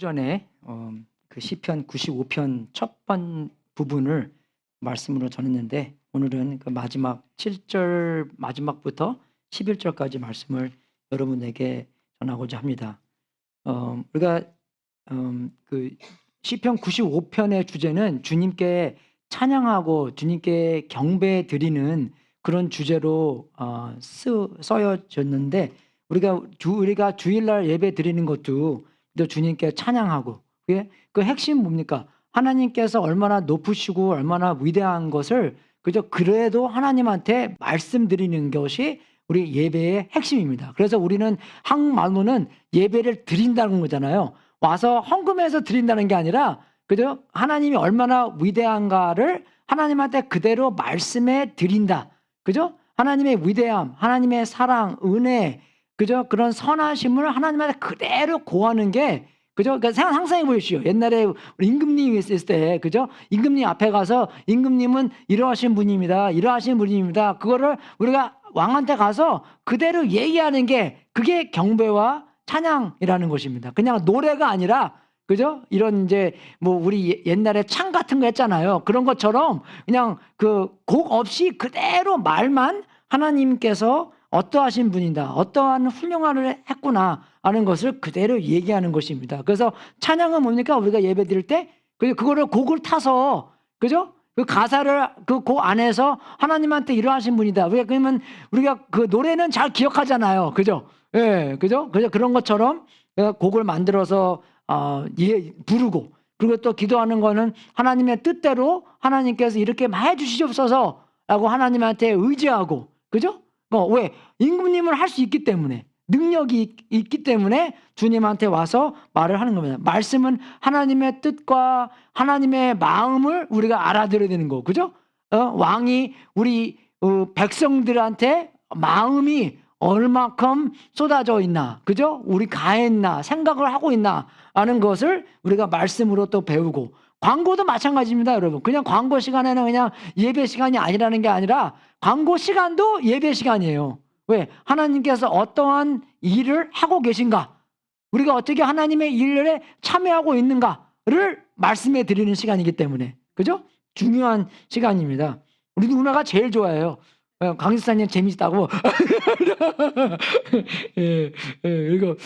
전에 그 시편 95편 첫 번 부분을 말씀으로 전했는데 오늘은 그 마지막 7절 마지막부터 11절까지 말씀을 여러분에게 전하고자 합니다. 우리가 그 시편 95편의 주제는 주님께 찬양하고 주님께 경배 드리는 그런 주제로 써여졌는데 우리가 주일날 예배 드리는 것도 또 주님께 찬양하고 그 핵심 뭡니까? 하나님께서 얼마나 높으시고 얼마나 위대한 것을 그래도 하나님한테 말씀드리는 것이 우리 예배의 핵심입니다. 그래서 우리는 한말로는 예배를 드린다는 거잖아요. 와서 헌금해서 드린다는 게 아니라 그죠? 하나님이 얼마나 위대한가를 하나님한테 그대로 말씀해 드린다. 그죠? 하나님의 위대함, 하나님의 사랑, 은혜, 그죠? 그런 선하심을 하나님한테 그대로 고하는 게 그죠? 그러니까 상상해 보십시오. 옛날에 우리 임금님이 있을 때, 그죠? 임금님 앞에 가서 임금님은 이러하신 분입니다. 이러하신 분입니다. 그거를 우리가 왕한테 가서 그대로 얘기하는 게 그게 경배와 찬양이라는 것입니다. 그냥 노래가 아니라 그죠? 이런 이제 뭐 우리 옛날에 창 같은 거 했잖아요. 그런 것처럼 그냥 그 곡 없이 그대로 말만 하나님께서 어떠하신 분이다. 어떠한 훌륭한 일을 했구나 하는 것을 그대로 얘기하는 것입니다. 그래서 찬양은 뭡니까? 우리가 예배 드릴 때 그거를 곡을 타서 그죠? 그 가사를 그 곡 안에서 하나님한테 이러하신 분이다. 그러면 우리가 그 노래는 잘 기억하잖아요. 그죠? 예, 그죠? 그래서 그런 것처럼 곡을 만들어서 부르고 그리고 또 기도하는 거는 하나님의 뜻대로 하나님께서 이렇게 해 주시옵소서라고 하나님한테 의지하고 그죠? 왜? 임금님은 할 수 있기 때문에 능력이 있기 때문에 주님한테 와서 말을 하는 겁니다. 말씀은 하나님의 뜻과 하나님의 마음을 우리가 알아들어야 되는 거, 그죠? 왕이 우리 백성들한테 마음이 얼마큼 쏟아져 있나, 그죠? 우리 가했나, 생각을 하고 있나 하는 것을 우리가 말씀으로 또 배우고 광고도 마찬가지입니다, 여러분. 그냥 광고 시간에는 그냥 예배 시간이 아니라는 게 아니라 광고 시간도 예배 시간이에요. 왜? 하나님께서 어떠한 일을 하고 계신가? 우리가 어떻게 하나님의 일에 참여하고 있는가를 말씀해 드리는 시간이기 때문에. 그죠? 중요한 시간입니다. 우리 누나가 제일 좋아해요. 강지사님 재밌다고. 예, 그리고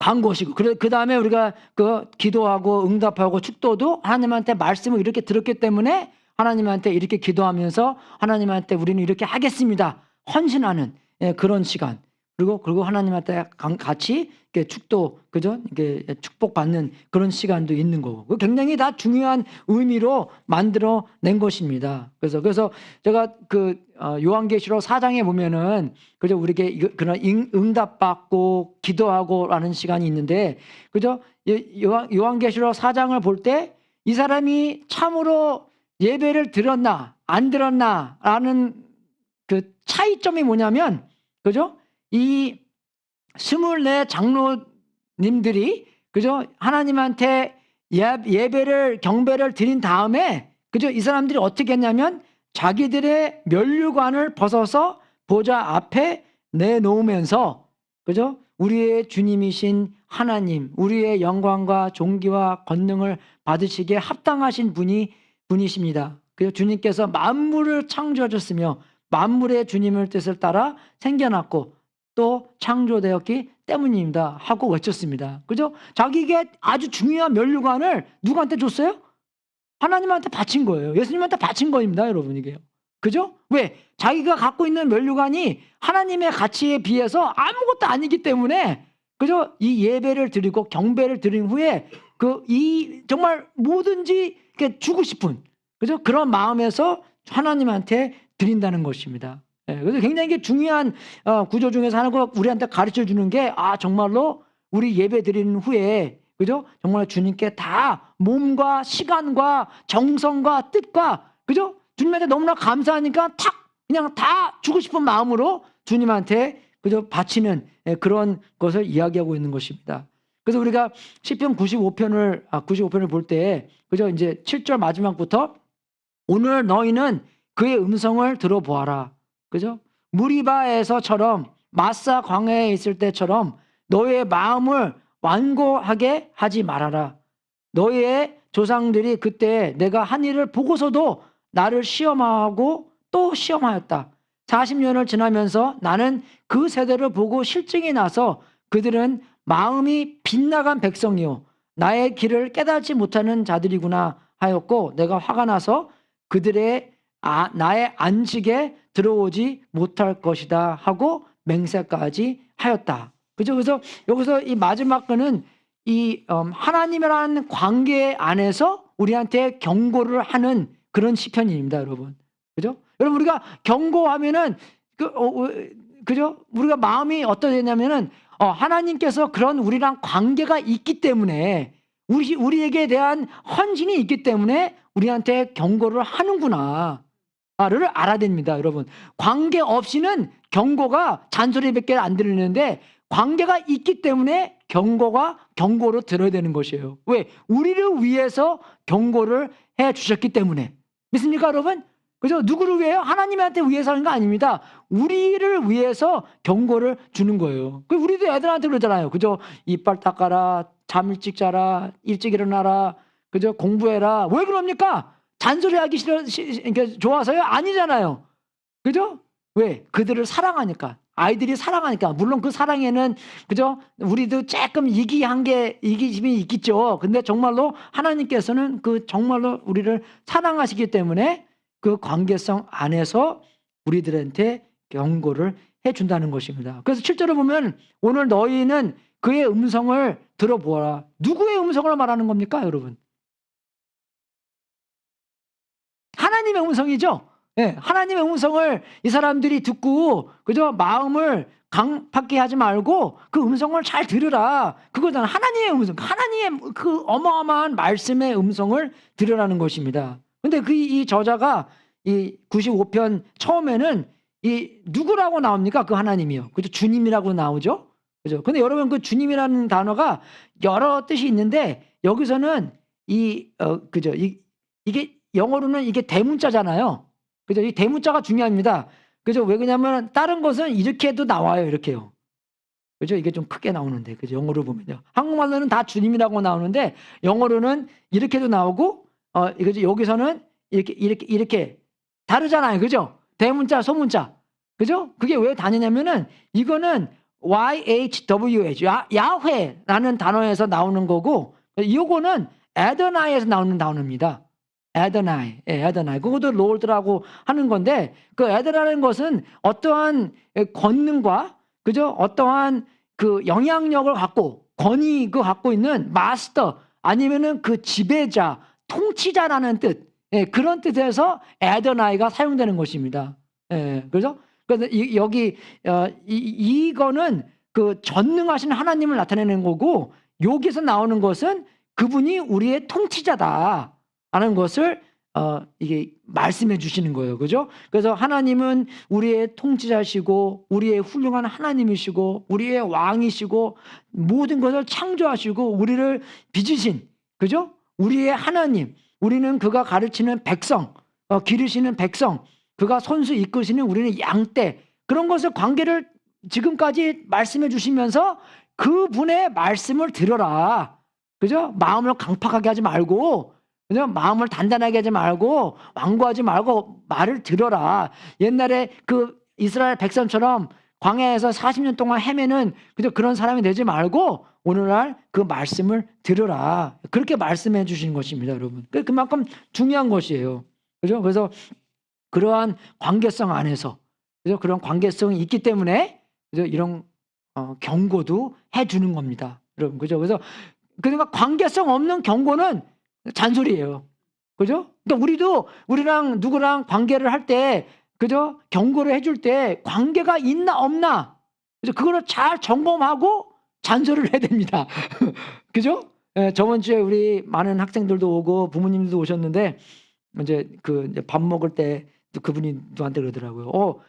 광고시고 그 다음에 우리가 그 기도하고 응답하고 축도도 하나님한테 말씀을 이렇게 들었기 때문에 하나님한테 이렇게 기도하면서 하나님한테 우리는 이렇게 하겠습니다. 헌신하는 그런 시간. 그리고 하나님한테 같이 이렇게 축도, 그죠? 이렇게 축복받는 그런 시간도 있는 거고. 굉장히 다 중요한 의미로 만들어 낸 것입니다. 그래서 제가 그 요한계시록 4장에 보면은 그죠? 우리에게 그런 응답받고 기도하고라는 시간이 있는데, 그죠? 요한계시록 4장을 볼 때 이 사람이 참으로 예배를 드렸나 안 드렸나라는 그 차이점이 뭐냐면, 그죠? 이 24 장로님들이 그죠? 하나님한테 예배를 경배를 드린 다음에 그죠? 이 사람들이 어떻게 했냐면 자기들의 면류관을 벗어서 보좌 앞에 내놓으면서 그죠? 우리의 주님이신 하나님, 우리의 영광과 존귀와 권능을 받으시기에 합당하신 분이십니다. 그래서 주님께서 만물을 창조하셨으며 만물의 주님의 뜻을 따라 생겨났고 또 창조되었기 때문입니다 하고 외쳤습니다. 그죠? 자기에게 아주 중요한 면류관을 누구한테 줬어요? 하나님한테 바친 거예요. 예수님한테 바친 겁니다, 여러분. 이게요. 그죠? 왜? 자기가 갖고 있는 면류관이 하나님의 가치에 비해서 아무것도 아니기 때문에 그죠? 이 예배를 드리고 경배를 드린 후에 정말 뭐든지 주고 싶은 그죠? 그런 마음에서 하나님한테 드린다는 것입니다. 그래서 굉장히 중요한 구조 중에서 하나가 우리한테 가르쳐 주는 게 정말로 우리 예배 드리는 후에 그죠? 정말 주님께 다 몸과 시간과 정성과 뜻과 그죠? 주님한테 너무나 감사하니까 그냥 다 주고 싶은 마음으로 주님한테 그죠? 바치는 그런 것을 이야기하고 있는 것입니다. 그래서 우리가 시편 95편을 볼 때 그죠? 이제 7절 마지막부터 오늘 너희는 그의 음성을 들어보아라. 그죠? 무리바에서처럼 마사 광야에 있을 때처럼 너의 마음을 완고하게 하지 말아라. 너희의 조상들이 그때 내가 한 일을 보고서도 나를 시험하고 또 시험하였다. 40년을 지나면서 나는 그 세대를 보고 실증이 나서 그들은 마음이 빗나간 백성이요 나의 길을 깨닫지 못하는 자들이구나 하였고 내가 화가 나서 그들의 나의 안식에 들어오지 못할 것이다 하고 맹세까지 하였다. 그죠? 그래서 여기서 이 마지막 거는 이 하나님이라는 관계 안에서 우리한테 경고를 하는 그런 시편입니다, 여러분. 그죠? 여러분 우리가 경고하면은 그죠? 우리가 마음이 어떠냐면은 하나님께서 그런 우리랑 관계가 있기 때문에 우리에게 대한 헌신이 있기 때문에 우리한테 경고를 하는구나를 알아야 됩니다, 여러분. 관계 없이는 경고가 잔소리밖에 안 들리는데 관계가 있기 때문에 경고로 들어야 되는 것이에요. 왜? 우리를 위해서 경고를 해 주셨기 때문에. 믿습니까, 여러분? 그죠? 누구를 위해요? 하나님한테 위해서 하는 거 아닙니다. 우리를 위해서 경고를 주는 거예요. 우리도 애들한테 그러잖아요. 그죠? 이빨 닦아라, 잠 일찍 자라, 일찍 일어나라, 그죠? 공부해라. 왜 그럽니까? 잔소리하기 좋아서요? 아니잖아요. 그죠? 왜? 그들을 사랑하니까. 아이들이 사랑하니까. 물론 그 사랑에는 그죠? 우리도 조금 이기심이 있겠죠. 근데 정말로 하나님께서는 정말로 우리를 사랑하시기 때문에 그 관계성 안에서 우리들한테 경고를 해준다는 것입니다. 그래서 실제로 보면 오늘 너희는 그의 음성을 들어보아라. 누구의 음성을 말하는 겁니까, 여러분? 하나님의 음성이죠. 네, 하나님의 음성을 이 사람들이 듣고 그저 마음을 강팍게 하지 말고 그 음성을 잘 들으라. 그거잖아. 하나님의 음성, 하나님의 그 어마어마한 말씀의 음성을 들으라는 것입니다. 근데 이 저자가 이 95편 처음에는 이 누구라고 나옵니까? 그 하나님이요. 그죠? 주님이라고 나오죠. 그죠? 근데 여러분 그 주님이라는 단어가 여러 뜻이 있는데 여기서는 그죠? 이게 영어로는 이게 대문자잖아요. 그죠? 이 대문자가 중요합니다. 그죠? 왜 그러냐면 다른 것은 이렇게도 나와요. 이렇게요. 그죠? 이게 좀 크게 나오는데. 그죠? 영어로 보면요. 한국말로는 다 주님이라고 나오는데 영어로는 이렇게도 나오고 그죠? 여기서는 이렇게 다르잖아요. 그죠? 대문자, 소문자. 그죠? 그게 왜 다르냐면은 이거는 YHWH, 야훼라는 단어에서 나오는 거고 이거는 에더나이에서 나오는 단어입니다. 에더나이, 에더나이. 그것도 롤드라고 하는 건데 그 에더라는 것은 어떠한 권능과 그죠? 어떠한 그 영향력을 갖고 권위 갖고 있는 마스터 아니면은 그 지배자, 통치자라는 뜻. 그런 뜻에서 에더나이가 사용되는 것입니다. 그래서 여기 이거는 그 전능하신 하나님을 나타내는 거고 여기서 나오는 것은 그분이 우리의 통치자다라는 것을 이게 말씀해 주시는 거예요. 그죠? 그래서 하나님은 우리의 통치자시고 우리의 훌륭한 하나님이시고 우리의 왕이시고 모든 것을 창조하시고 우리를 빚으신 그죠? 우리의 하나님. 우리는 그가 가르치는 백성, 기르시는 백성, 그가 손수 이끄시는 우리는 양떼. 그런 것을 관계를 지금까지 말씀해 주시면서 그분의 말씀을 들어라. 그죠? 마음을 강팍하게 하지 말고 그죠? 마음을 단단하게 하지 말고 완고하지 말고 말을 들어라. 옛날에 그 이스라엘 백성처럼 광야에서 40년 동안 헤매는 그죠? 그런 사람이 되지 말고 오늘날 그 말씀을 들으라. 그렇게 말씀해 주시는 것입니다, 여러분. 그만큼 중요한 것이에요. 그죠? 그래서 그러한 관계성 안에서 그죠? 그런 관계성이 있기 때문에 그죠? 이런 경고도 해 주는 겁니다. 여러분. 그죠? 그래서 그러니까 관계성 없는 경고는 잔소리예요. 그죠? 그러니까 우리도 우리랑 누구랑 관계를 할 때 그죠? 경고를 해줄 때 관계가 있나 없나 그죠? 그거를 잘 점검하고 잔소리를 해야 됩니다. 그죠? 저번 주에 우리 많은 학생들도 오고 부모님들도 오셨는데 이제 밥 먹을 때 또 그분이 저한테 그러더라고요.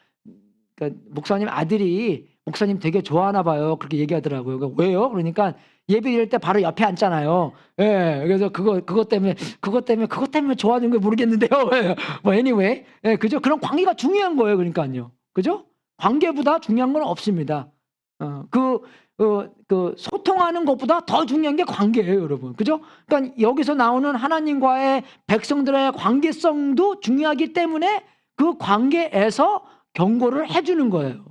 그러니까 목사님 아들이 목사님 되게 좋아하나 봐요. 그렇게 얘기하더라고요. 그러니까 왜요? 그러니까 예배 드릴 때 바로 옆에 앉잖아요. 그래서 그것 때문에 좋아하는 거 모르겠는데요. 뭐 anyway, 그죠? 그런 관계가 중요한 거예요. 그러니까요. 그죠? 관계보다 중요한 건 없습니다. 그 소통하는 것보다 더 중요한 게 관계예요, 여러분. 그죠? 그러니까 여기서 나오는 하나님과의 백성들의 관계성도 중요하기 때문에 그 관계에서 경고를 해주는 거예요.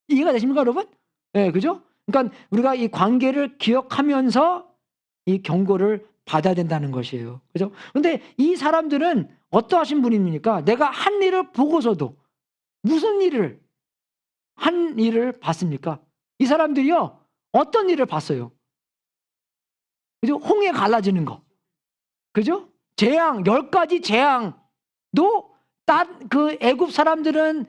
이해가 되십니까, 여러분? 네, 그죠? 그러니까 우리가 이 관계를 기억하면서 이 경고를 받아야 된다는 것이에요. 그죠? 근데 이 사람들은 어떠하신 분입니까? 내가 한 일을 보고서도 무슨 일을, 한 일을 봤습니까? 이 사람들이요, 어떤 일을 봤어요? 그죠? 홍해 갈라지는 거. 그죠? 재앙, 10가지 재앙도 그 애굽 사람들은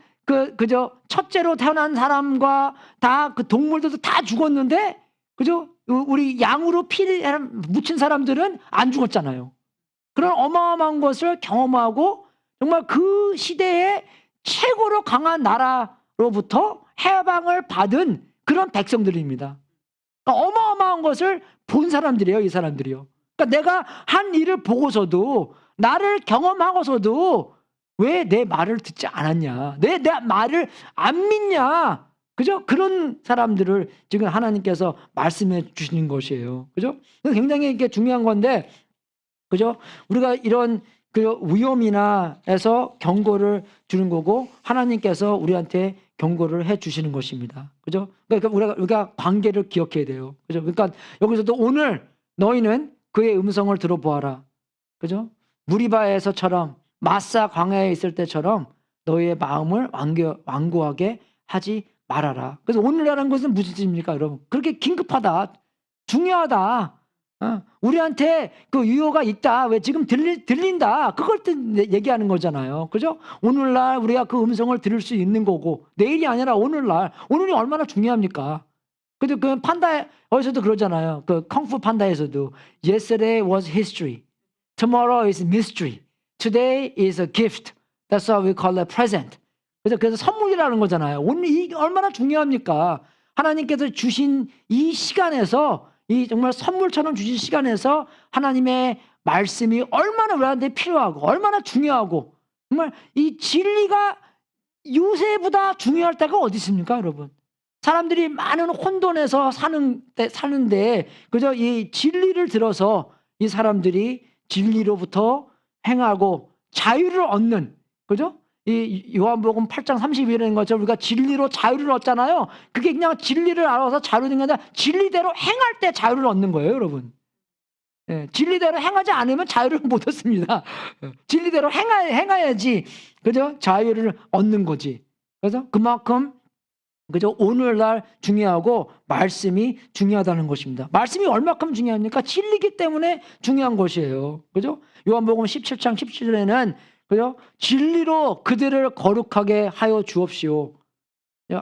그저 첫째로 태어난 사람과 다 그 동물들도 다 죽었는데, 그죠? 우리 양으로 피를 묻힌 사람들은 안 죽었잖아요. 그런 어마어마한 것을 경험하고 정말 그 시대에 최고로 강한 나라로부터 해방을 받은 그런 백성들입니다. 그러니까 어마어마한 것을 본 사람들이에요, 이 사람들이요. 그러니까 내가 한 일을 보고서도, 나를 경험하고서도 왜 내 말을 듣지 않았냐, 내 말을 안 믿냐, 그죠? 그런 사람들을 지금 하나님께서 말씀해 주시는 것이에요. 그죠? 굉장히 이게 중요한 건데, 그죠? 우리가 이런 그 위험이나 해서 경고를 주는 거고, 하나님께서 우리한테 경고를 해 주시는 것입니다. 그죠? 그러니까 우리가 관계를 기억해야 돼요. 그죠? 그러니까 여기서도 오늘 너희는 그의 음성을 들어보아라. 그죠? 무리바에서처럼 마사 광야에 있을 때처럼 너희의 마음을 완고하게 하지 말아라. 그래서 오늘이라는 것은 무슨 뜻입니까, 여러분? 그렇게 긴급하다, 중요하다, 우리한테 그 유효가 있다, 왜 지금 들린다, 그걸 얘기하는 거잖아요. 그죠? 오늘날 우리가 그 음성을 들을 수 있는 거고, 내일이 아니라 오늘날, 오늘이 얼마나 중요합니까? 근데 그 판다에서도 그러잖아요. 그 쿵푸 판다에서도 Yesterday was history, tomorrow is mystery, today is a gift. That's why we call it present. 그래서 선물이라는 거잖아요. 오늘 이게 얼마나 중요합니까? 하나님께서 주신 이 시간에서, 이 정말 선물처럼 주신 시간에서 하나님의 말씀이 얼마나 우리한테 필요하고 얼마나 중요하고, 정말 이 진리가 요새보다 중요할 때가 어디 있습니까, 여러분? 사람들이 많은 혼돈에서 사는데 그저 이 진리를 들어서 이 사람들이 진리로부터 행하고 자유를 얻는, 그죠? 이 요한복음 8장 32절인 것처럼 우리가 진리로 자유를 얻잖아요. 그게 그냥 진리를 알아서 자유를 얻는 게 아니라 진리대로 행할 때 자유를 얻는 거예요, 여러분. 예, 진리대로 행하지 않으면 자유를 못 얻습니다. 진리대로 행해야지, 그죠? 자유를 얻는 거지. 그래서 그만큼, 그죠? 오늘날 중요하고 말씀이 중요하다는 것입니다. 말씀이 얼마큼 중요합니까? 진리기 때문에 중요한 것이에요. 그죠? 요한복음 17장 17절에는 그죠? 진리로 그들을 거룩하게 하여 주옵시오.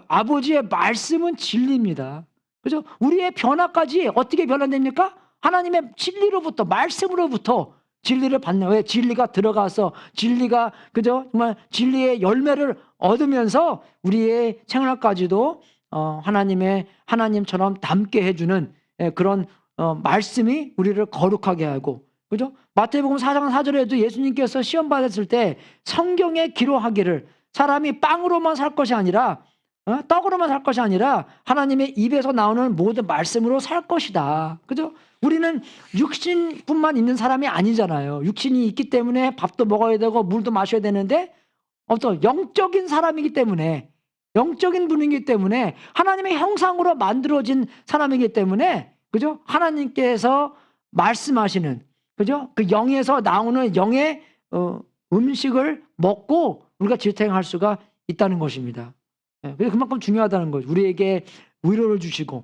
아버지의 말씀은 진리입니다. 그죠? 우리의 변화까지 어떻게 변화됩니까? 하나님의 진리로부터, 말씀으로부터 진리를 받는, 왜? 진리가 들어가서 진리가, 그죠? 정말 진리의 열매를 얻으면서 우리의 생활까지도 하나님처럼 닮게 해주는 그런 말씀이 우리를 거룩하게 하고, 그죠? 마태복음 4장 4절에도 예수님께서 시험 받았을 때 성경에 기록하기를 사람이 빵으로만 살 것이 아니라, 떡으로만 살 것이 아니라 하나님의 입에서 나오는 모든 말씀으로 살 것이다. 그죠? 우리는 육신뿐만 있는 사람이 아니잖아요. 육신이 있기 때문에 밥도 먹어야 되고 물도 마셔야 되는데, 어떤 영적인 사람이기 때문에, 영적인 분이기 때문에, 하나님의 형상으로 만들어진 사람이기 때문에, 그죠? 하나님께서 말씀하시는, 그죠? 그 영에서 나오는 영의 음식을 먹고 우리가 지탱할 수가 있다는 것입니다. 그래서 그만큼 중요하다는 거죠. 우리에게 위로를 주시고,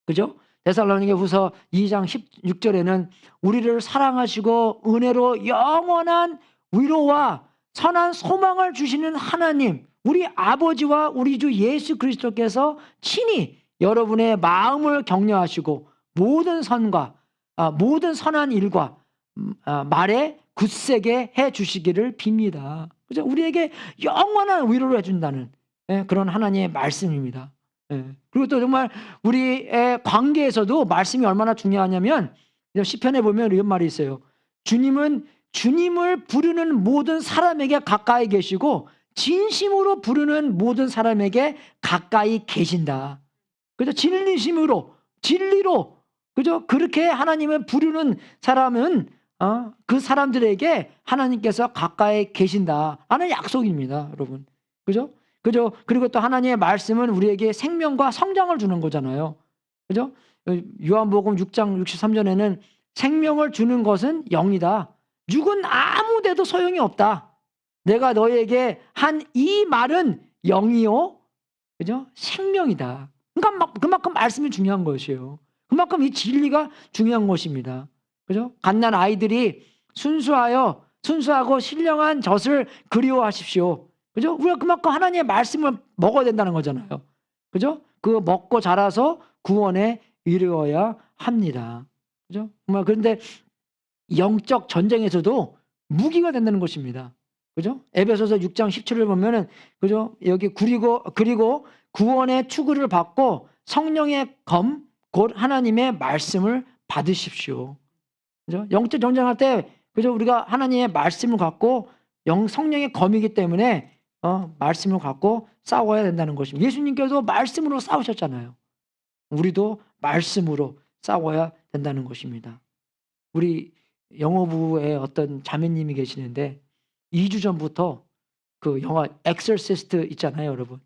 그죠? 데살로니가후서 2장 16절에는 우리를 사랑하시고 은혜로 영원한 위로와 선한 소망을 주시는 하나님, 우리 아버지와 우리 주 예수 그리스도께서 친히 여러분의 마음을 격려하시고 모든 선과 모든 선한 일과 말에 굳세게 해 주시기를 빕니다. 그죠? 우리에게 영원한 위로를 해준다는 그런 하나님의 말씀입니다. 그리고 또 정말 우리의 관계에서도 말씀이 얼마나 중요하냐면, 시편에 보면 이런 말이 있어요. 주님은 주님을 부르는 모든 사람에게 가까이 계시고 진심으로 부르는 모든 사람에게 가까이 계신다. 그죠? 진리심으로, 진리로, 그죠? 그렇게 하나님을 부르는 사람은 그 사람들에게 하나님께서 가까이 계신다라는 약속입니다, 여러분. 그죠? 그죠? 그리고 또 하나님의 말씀은 우리에게 생명과 성장을 주는 거잖아요. 그죠? 요한복음 6장 63절에는 생명을 주는 것은 영이다. 육은 아무 데도 소용이 없다. 내가 너에게 한 이 말은 영이요, 그죠? 생명이다. 그러니까 그만큼 말씀이 중요한 것이에요. 그만큼 이 진리가 중요한 것입니다. 그죠? 갓난 아이들이 순수하고 신령한 젖을 그리워하십시오. 그죠? 우리가 그만큼 하나님의 말씀을 먹어야 된다는 거잖아요. 그죠? 그거 먹고 자라서 구원에 이르어야 합니다. 그죠? 그런데 영적 전쟁에서도 무기가 된다는 것입니다. 그죠? 에베소서 6장 17을 보면은, 그죠? 여기 그리고 구원의 추구를 받고 성령의 검, 곧 하나님의 말씀을 받으십시오. 그죠? 영적 전쟁할 때, 그죠? 우리가 하나님의 말씀을 갖고 성령의 검이기 때문에 말씀을 갖고 싸워야 된다는 것입니다. 예수님께서 말씀으로 싸우셨잖아요. 우리도 말씀으로 싸워야 된다는 것입니다. 우리 영어부에 어떤 자매님이 계시는데 2주 전부터 그 영화 엑소시스트 있잖아요, 여러분.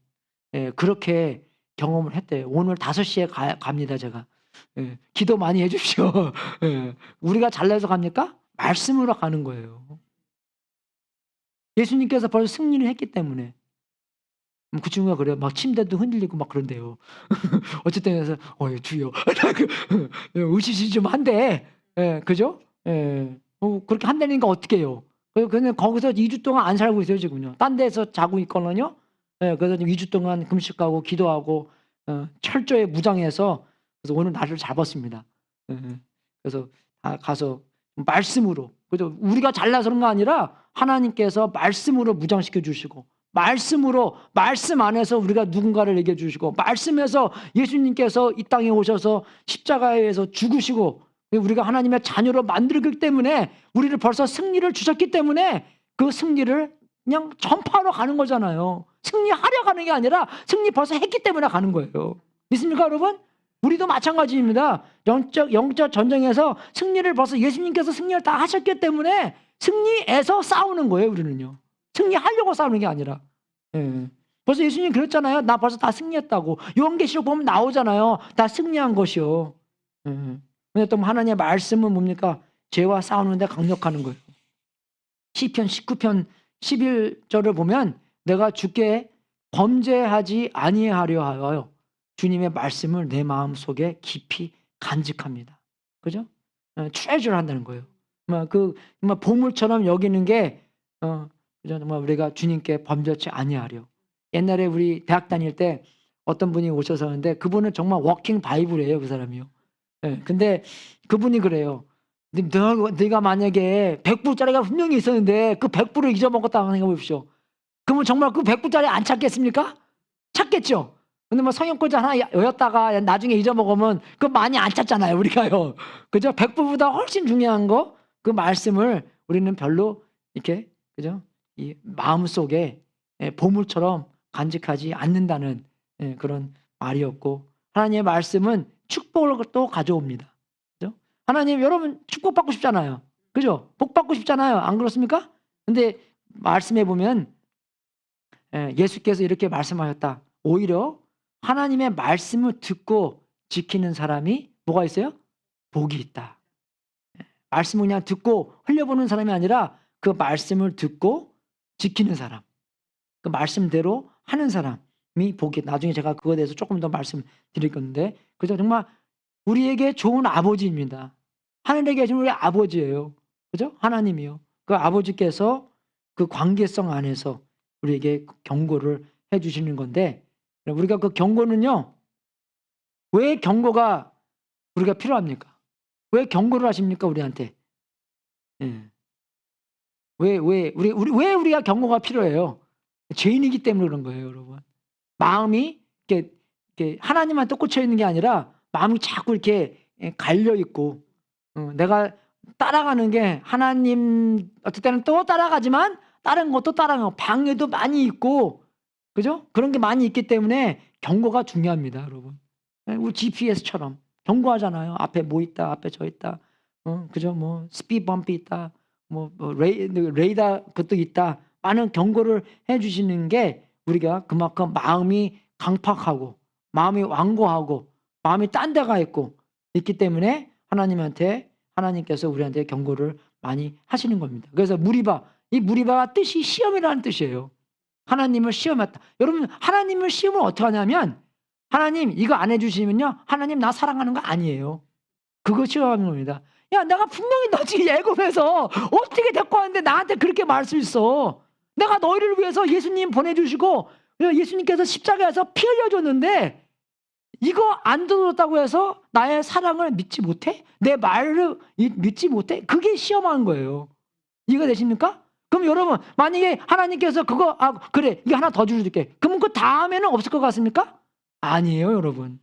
예, 그렇게 경험을 했대요. 오늘 5시에 갑니다, 제가. 예, 기도 많이 해 주십시오. 예, 우리가 잘나서 갑니까? 말씀으로 가는 거예요. 예수님께서 벌써 승리를 했기 때문에. 그 친구가 그래요. 막 침대도 흔들리고 막 그런대요. 어쨌든 그래서 주여. 으시시 좀 한대. 예, 그죠? 예. 그렇게 한다니까 어떻게 해요? 그냥 거기서 2주 동안 안 살고 있어요, 지금요. 딴 데서 자고 있거든요. 예, 그래서 2주 동안 금식하고 기도하고 철저히 무장해서 그래서 오늘 날을 잡았습니다. 예, 그래서 가서 말씀으로, 그죠? 우리가 잘나서 그런 거 아니라 하나님께서 말씀으로 무장시켜 주시고, 말씀으로, 말씀 안에서 우리가 누군가를 얘기해 주시고, 말씀에서 예수님께서 이 땅에 오셔서 십자가에서 죽으시고 우리가 하나님의 자녀로 만들기 때문에 우리를 벌써 승리를 주셨기 때문에 그 승리를 그냥 전파하러 가는 거잖아요. 승리하려 가는 게 아니라 승리 벌써 했기 때문에 가는 거예요. 믿습니까, 여러분? 우리도 마찬가지입니다. 영적 전쟁에서 승리를 벌써 예수님께서 승리를 다 하셨기 때문에 승리해서 싸우는 거예요, 우리는요. 승리하려고 싸우는 게 아니라. 예. 벌써 예수님 그랬잖아요. 나 벌써 다 승리했다고. 요한계시록 보면 나오잖아요. 다 승리한 것이요. 예. 근데 또 하나님의 말씀은 뭡니까? 죄와 싸우는데 강력하는 거예요. 시편 19편 11절을 보면 내가 주께 범죄하지 아니하려 하여 주님의 말씀을 내 마음속에 깊이 간직합니다. 그죠? treasure 한다는 거예요. 보물처럼 여기는 게 정말 우리가 주님께 범죄치 아니하려. 옛날에 우리 대학 다닐 때 어떤 분이 오셔서 하는데 그분은 정말 워킹 바이블이에요, 그 사람이요. 예, 근데 그분이 그래요. 네가 만약에 100불짜리가 분명히 있었는데 그 100불을 잊어먹었다고 생각해 보십시오. 그러면 정말 그 100불짜리 안 찾겠습니까? 찾겠죠. 근데 뭐 성형골자 하나 여였다가 나중에 잊어먹으면 그 많이 안 찾잖아요, 우리가요. 그죠? 100불보다 훨씬 중요한 거, 그 말씀을 우리는 별로 이렇게, 그죠? 이 마음속에 보물처럼 간직하지 않는다는 그런 말이었고, 하나님의 말씀은 축복을 또 가져옵니다. 그죠? 하나님, 여러분 축복받고 싶잖아요. 그죠? 복받고 싶잖아요. 안 그렇습니까? 근데 말씀해 보면 예수께서 이렇게 말씀하셨다. 오히려 하나님의 말씀을 듣고 지키는 사람이 뭐가 있어요? 복이 있다. 말씀을 그냥 듣고 흘려보는 사람이 아니라 그 말씀을 듣고 지키는 사람, 그 말씀대로 하는 사람이 복이. 나중에 제가 그거에 대해서 조금 더 말씀드릴 건데, 그죠? 정말 우리에게 좋은 아버지입니다. 하늘에 계신 우리 아버지예요. 그죠? 하나님이요. 그 아버지께서 그 관계성 안에서 우리에게 경고를 해주시는 건데, 우리가 그 경고는요, 왜 경고가 우리가 필요합니까? 왜 경고를 하십니까, 우리한테? 예. 왜 우리가 경고가 필요해요? 죄인이기 때문에 그런 거예요, 여러분. 마음이 이렇게 하나님한테 꽂혀 있는 게 아니라 마음이 자꾸 이렇게 갈려 있고, 내가 따라가는 게 하나님 어떨 때는 또 따라가지만 다른 것도 따라가고 방해도 많이 있고, 그죠? 그런 게 많이 있기 때문에 경고가 중요합니다, 여러분. 우리 GPS처럼 경고하잖아요. 앞에 뭐 있다, 앞에 저 있다. 그죠? 뭐 스피드 범프 있다. 뭐 레이더 그것도 있다. 많은 경고를 해 주시는 게 우리가 그만큼 마음이 강팍하고 마음이 완고하고 마음이 딴 데가 있기 때문에 하나님께서 우리한테 경고를 많이 하시는 겁니다. 그래서 무리바, 이 무리바가 뜻이 시험이라는 뜻이에요. 하나님을 시험했다. 여러분, 하나님을 시험을 어떻게 하냐면, 하나님 이거 안 해주시면요, 하나님 나 사랑하는 거 아니에요. 그거 시험하는 겁니다. 야, 내가 분명히 너 지금 애굽에서 어떻게 데리고 왔는데 나한테 그렇게 말할 수 있어. 내가 너희를 위해서 예수님 보내주시고 예수님께서 십자가에서 피 흘려줬는데 이거 안 들었다고 해서 나의 사랑을 믿지 못해? 내 말을 믿지 못해? 그게 시험한 거예요. 이해가 되십니까? 그럼 여러분, 만약에 하나님께서 그거 그래, 이거 하나 더 줄게. 그러면 그 다음에는 없을 것 같습니까? 아니에요, 여러분.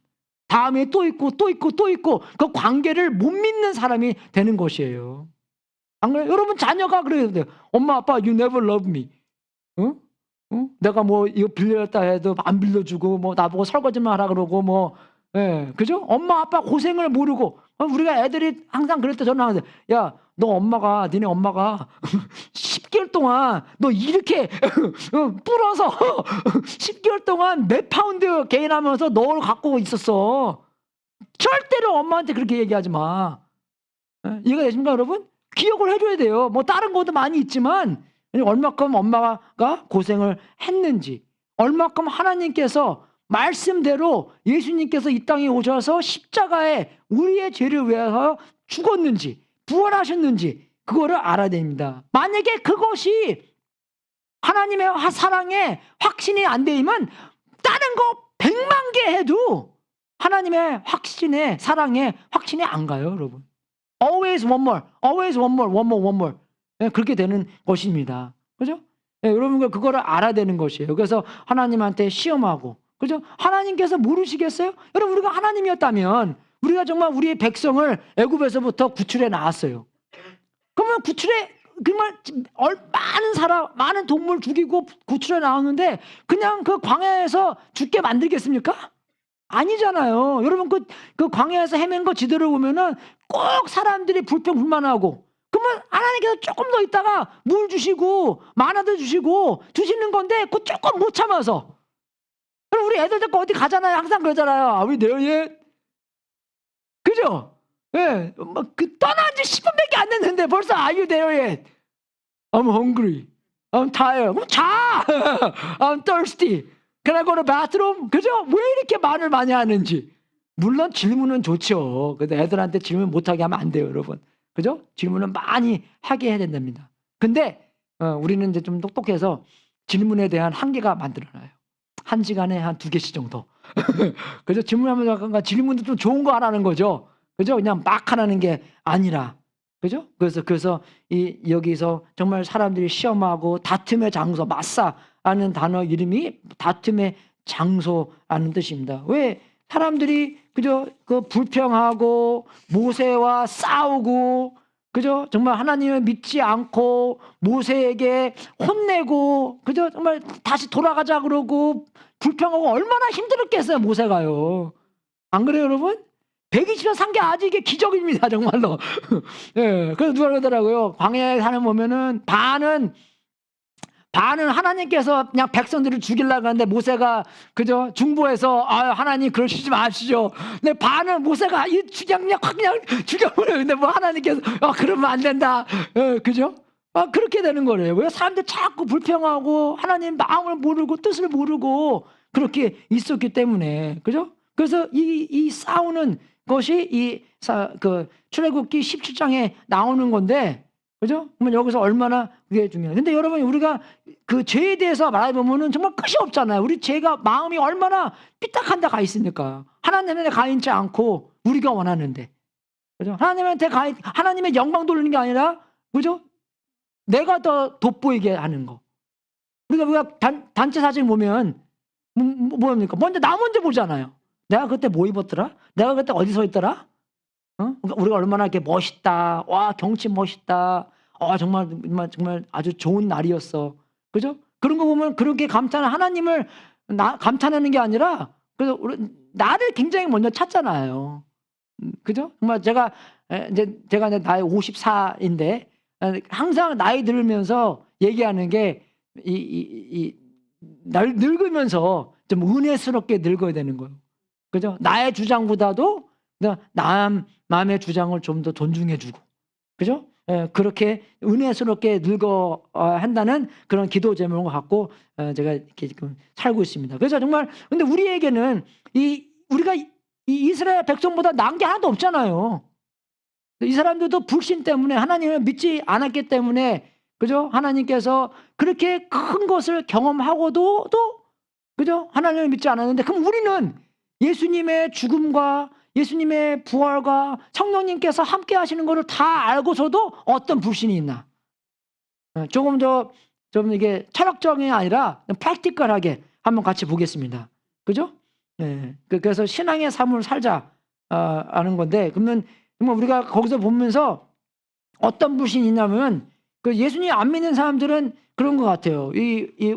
다음에 또 있고 또 있고 또 있고 그 관계를 못 믿는 사람이 되는 것이에요. 안 그래요? 여러분, 자녀가 그래야 돼요. 엄마 아빠 you never love me. 응? 응? 내가 뭐 이거 빌려줬다 해도 안 빌려주고 뭐 나보고 설거지만 하라 그러고 뭐, 예, 그죠? 엄마 아빠 고생을 모르고 우리가 애들이 항상 그럴 때 저는 항상 야, 니네 엄마가 10개월 동안 너 이렇게 불어서 10개월 동안 몇 파운드 개인하면서 너를 갖고 있었어. 절대로 엄마한테 그렇게 얘기하지 마. 이해가 되십니까, 여러분? 기억을 해줘야 돼요. 뭐 다른 것도 많이 있지만 얼마큼 엄마가 고생을 했는지, 얼마큼 하나님께서 말씀대로 예수님께서 이 땅에 오셔서 십자가에 우리의 죄를 위해서 죽었는지 부활하셨는지 그거를 알아야 됩니다. 만약에 그것이 하나님의 사랑에 확신이 안 되면 다른 거 100만 개 해도 하나님의 확신에, 사랑에 확신이 안 가요, 여러분. Always one more, always one more, one more, one more. 네, 그렇게 되는 것입니다. 그죠? 네, 여러분, 그거를 알아야 되는 것이에요. 그래서 하나님한테 시험하고, 그죠? 하나님께서 모르시겠어요? 여러분, 우리가 하나님이었다면 우리가 정말 우리의 백성을 애굽에서부터 구출해 나왔어요. 그러면 정말 많은 사람, 많은 동물 죽이고 구출해 나왔는데 그냥 그 광야에서 죽게 만들겠습니까? 아니잖아요. 여러분, 그 광야에서 헤맨 거 지도를 보면은 꼭 사람들이 불평불만하고, 그러면 하나님께서 조금 더 있다가 물 주시고 마나도 주시는 건데 그 조금 못 참아서. 그럼 우리 애들 데리고 어디 가잖아요. 항상 그러잖아요. Are we there yet? 그죠? 예, 떠난 지 10분밖에 안 됐는데 벌써 Are you there yet? I'm hungry. I'm tired. 그럼 자. I'm thirsty. Can I go to bathroom? 그죠? 왜 이렇게 말을 많이 하는지. 물론 질문은 좋죠. 근데 애들한테 질문 못하게 하면 안 돼요, 여러분. 그죠? 질문은 많이 하게 해야 된답니다. 근데 우리는 이제 좀 똑똑해서 질문에 대한 한계가 만들어놔요. 1시간에 한 2개씩 정도. 그죠? 질문하면 질문도 좀 좋은 거 하라는 거죠. 그죠? 그냥 막 하라는 게 아니라. 그죠? 그래서 여기서 정말 사람들이 시험하고 다툼의 장소, 마사라는 단어 이름이 다툼의 장소라는 뜻입니다. 왜 사람들이 그죠? 그 불평하고 모세와 싸우고, 그죠? 정말 하나님을 믿지 않고 모세에게 혼내고, 그죠? 정말 다시 돌아가자 그러고 불평하고 얼마나 힘들었겠어요, 모세가요. 안 그래요, 여러분? 120년 산 게 아직 이게 기적입니다, 정말로. 예, 그래서 누가 그러더라고요. 광야에 사는 보면은 반은 하나님께서 그냥 백성들을 죽이려고 하는데 모세가 그죠? 중보해서 하나님 그러시지 마시죠. 근데 반은 모세가 그냥 죽여버려요. 근데 뭐 하나님께서 그러면 안 된다. 그죠? 그렇게 되는 거예요. 왜 사람들 자꾸 불평하고 하나님 마음을 모르고 뜻을 모르고 그렇게 있었기 때문에. 그죠? 그래서 이 싸우는 것이 출애굽기 17장에 나오는 건데, 그죠? 그러면 여기서 얼마나 그게 중요해요. 근데 여러분, 우리가 그 죄에 대해서 말해보면은 정말 끝이 없잖아요. 우리 죄가 마음이 얼마나 삐딱한 데 가 있습니까? 하나님한테 가 있지 않고 우리가 원하는데, 그죠? 하나님의 영광 돌리는 게 아니라, 그죠? 내가 더 돋보이게 하는 거. 우리가 단체 사진 보면 뭐입니까? 먼저 나 먼저 보잖아요. 내가 그때 뭐 입었더라? 내가 그때 어디 서 있더라? 우리가 얼마나 이렇게 멋있다. 와, 경치 멋있다. 정말 아주 좋은 날이었어. 그죠? 그런 거 보면 그렇게 하나님을 감탄하는 게 아니라, 그래서 나를 굉장히 먼저 찾잖아요. 그죠? 정말 제가 이제 나이 54인데 항상 나이 들면서 얘기하는 게 날 늙으면서 좀 은혜스럽게 늙어야 되는 거예요. 그죠? 나의 주장보다도 남의 주장을 좀 더 존중해 주고. 그죠? 그렇게 은혜스럽게 늙어 한다는 그런 기도 제목을 갖고 제가 이렇게 지금 살고 있습니다. 그래서 정말 근데 우리에게는 우리가 이 이스라엘 백성보다 나은 게 하나도 없잖아요. 이 사람들도 불신 때문에 하나님을 믿지 않았기 때문에 그죠? 하나님께서 그렇게 큰 것을 경험하고도 그죠? 하나님을 믿지 않았는데 그럼 우리는 예수님의 죽음과 예수님의 부활과 성령님께서 함께 하시는 것을 다 알고서도 어떤 불신이 있나? 조금 좀 이게 철학적이 아니라 프랙티컬하게 한번 같이 보겠습니다. 그죠? 그래서 신앙의 삶을 살자 하는 건데 그러면 우리가 거기서 보면서 어떤 불신이 있냐면 그 예수님 안 믿는 사람들은 그런 것 같아요. 이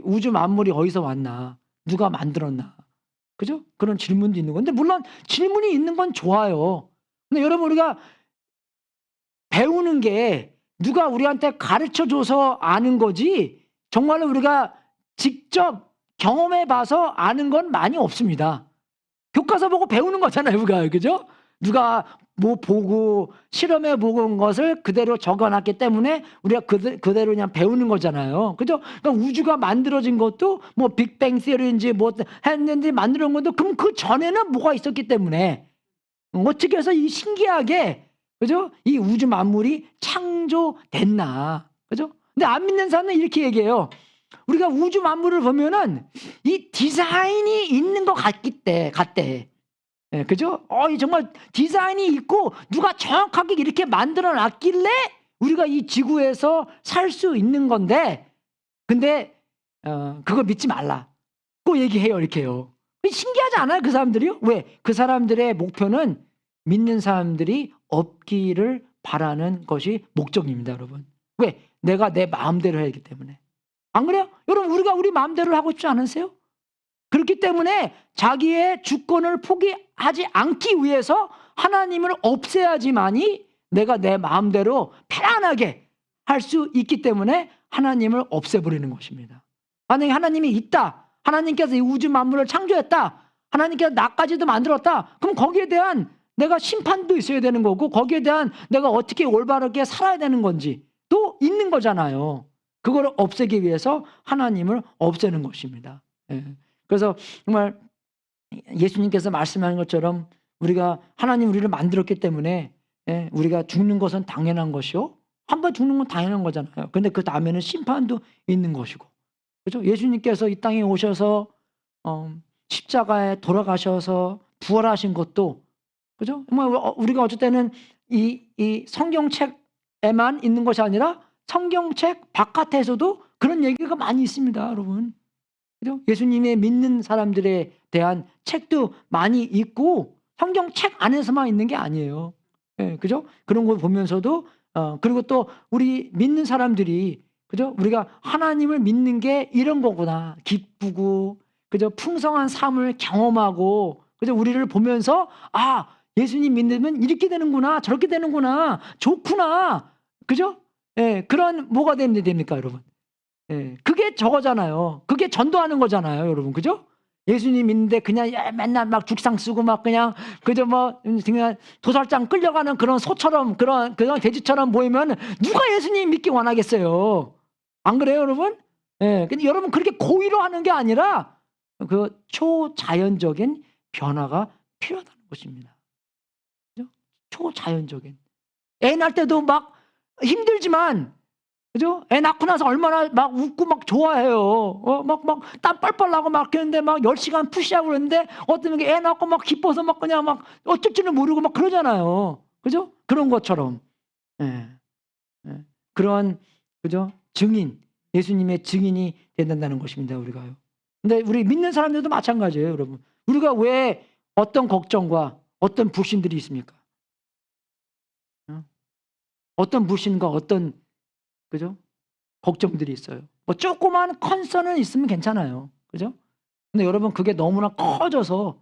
우주 만물이 어디서 왔나? 누가 만들었나? 그죠? 그런 질문도 있는 건데 물론 질문이 있는 건 좋아요. 근데 여러분 우리가 배우는 게 누가 우리한테 가르쳐줘서 아는 거지 정말로 우리가 직접 경험해 봐서 아는 건 많이 없습니다. 교과서 보고 배우는 거잖아요. 우리가. 그죠? 누가 뭐 보고 실험해 보고 것을 그대로 적어놨기 때문에 우리가 그대로 그냥 배우는 거잖아요. 그죠? 그러니까 우주가 만들어진 것도 뭐 빅뱅 시리인지 뭐 했는지 만들어진 것도 그럼 그 전에는 뭐가 있었기 때문에 어떻게 해서 이 신기하게 그죠? 이 우주 만물이 창조됐나? 그죠? 근데 안 믿는 사람은 이렇게 얘기해요. 우리가 우주 만물을 보면은 이 디자인이 있는 것 같대. 그죠? 정말 디자인이 있고 누가 정확하게 이렇게 만들어 놨길래 우리가 이 지구에서 살 수 있는 건데 근데 그거 믿지 말라. 그 얘기해요. 이렇게요. 신기하지 않아요? 그 사람들이요? 왜? 그 사람들의 목표는 믿는 사람들이 없기를 바라는 것이 목적입니다. 여러분. 왜? 내가 내 마음대로 해야 하기 때문에. 안 그래요? 여러분 우리가 우리 마음대로 하고 싶지 않으세요? 그렇기 때문에 자기의 주권을 포기하지 않기 위해서 하나님을 없애야지만이 내가 내 마음대로 편안하게 할 수 있기 때문에 하나님을 없애버리는 것입니다. 만약에 하나님이 있다. 하나님께서 이 우주 만물을 창조했다. 하나님께서 나까지도 만들었다. 그럼 거기에 대한 내가 심판도 있어야 되는 거고 거기에 대한 내가 어떻게 올바르게 살아야 되는 건지 또 있는 거잖아요. 그걸 없애기 위해서 하나님을 없애는 것입니다. 그래서 정말 예수님께서 말씀하는 것처럼 우리가 하나님 우리를 만들었기 때문에 우리가 죽는 것은 당연한 것이요. 한번 죽는 건 당연한 거잖아요. 근데 그 다음에는 심판도 있는 것이고. 그죠? 예수님께서 이 땅에 오셔서 십자가에 돌아가셔서 부활하신 것도 그죠? 우리가 어쩔 때는 이 성경책에만 있는 것이 아니라 성경책 바깥에서도 그런 얘기가 많이 있습니다, 여러분. 그죠? 예수님의 믿는 사람들에 대한 책도 많이 있고 성경책 안에서만 있는 게 아니에요. 그죠? 그런 걸 보면서도 그리고 또 우리 믿는 사람들이 그죠? 우리가 하나님을 믿는 게 이런 거구나. 기쁘고 그죠? 풍성한 삶을 경험하고 그죠? 우리를 보면서 예수님 믿으면 이렇게 되는구나. 저렇게 되는구나. 좋구나. 그죠? 그런 뭐가 됩니까, 여러분? 그게 저거잖아요. 그게 전도하는 거잖아요, 여러분. 그죠? 예수님 믿는데 그냥 맨날 막 죽상 쓰고 막 그냥 그저 뭐 그냥 도살장 끌려가는 그런 소처럼 그런 돼지처럼 보이면 누가 예수님 믿기 원하겠어요? 안 그래요, 여러분? 근데 여러분 그렇게 고의로 하는 게 아니라 그 초자연적인 변화가 필요하다는 것입니다. 그죠? 초자연적인. 애 낳을 때도 막 힘들지만 그죠? 애 낳고 나서 얼마나 막 웃고 막 좋아해요. 막 땀 뻘뻘 나고 막 그랬는데 막 10시간 푸시하고 그랬는데 어떤 게 애 낳고 막 기뻐서 막 그냥 막 어쩔 줄을 모르고 막 그러잖아요. 그죠? 그런 것처럼. 그런 그죠? 증인, 예수님의 증인이 된다는 것입니다, 우리가요. 근데 우리 믿는 사람들도 마찬가지예요, 여러분. 우리가 왜 어떤 걱정과 어떤 불신들이 있습니까? 어떤 불신과 어떤 그죠? 걱정들이 있어요. 뭐 조그만 컨선은 있으면 괜찮아요. 그죠? 근데 여러분 그게 너무나 커져서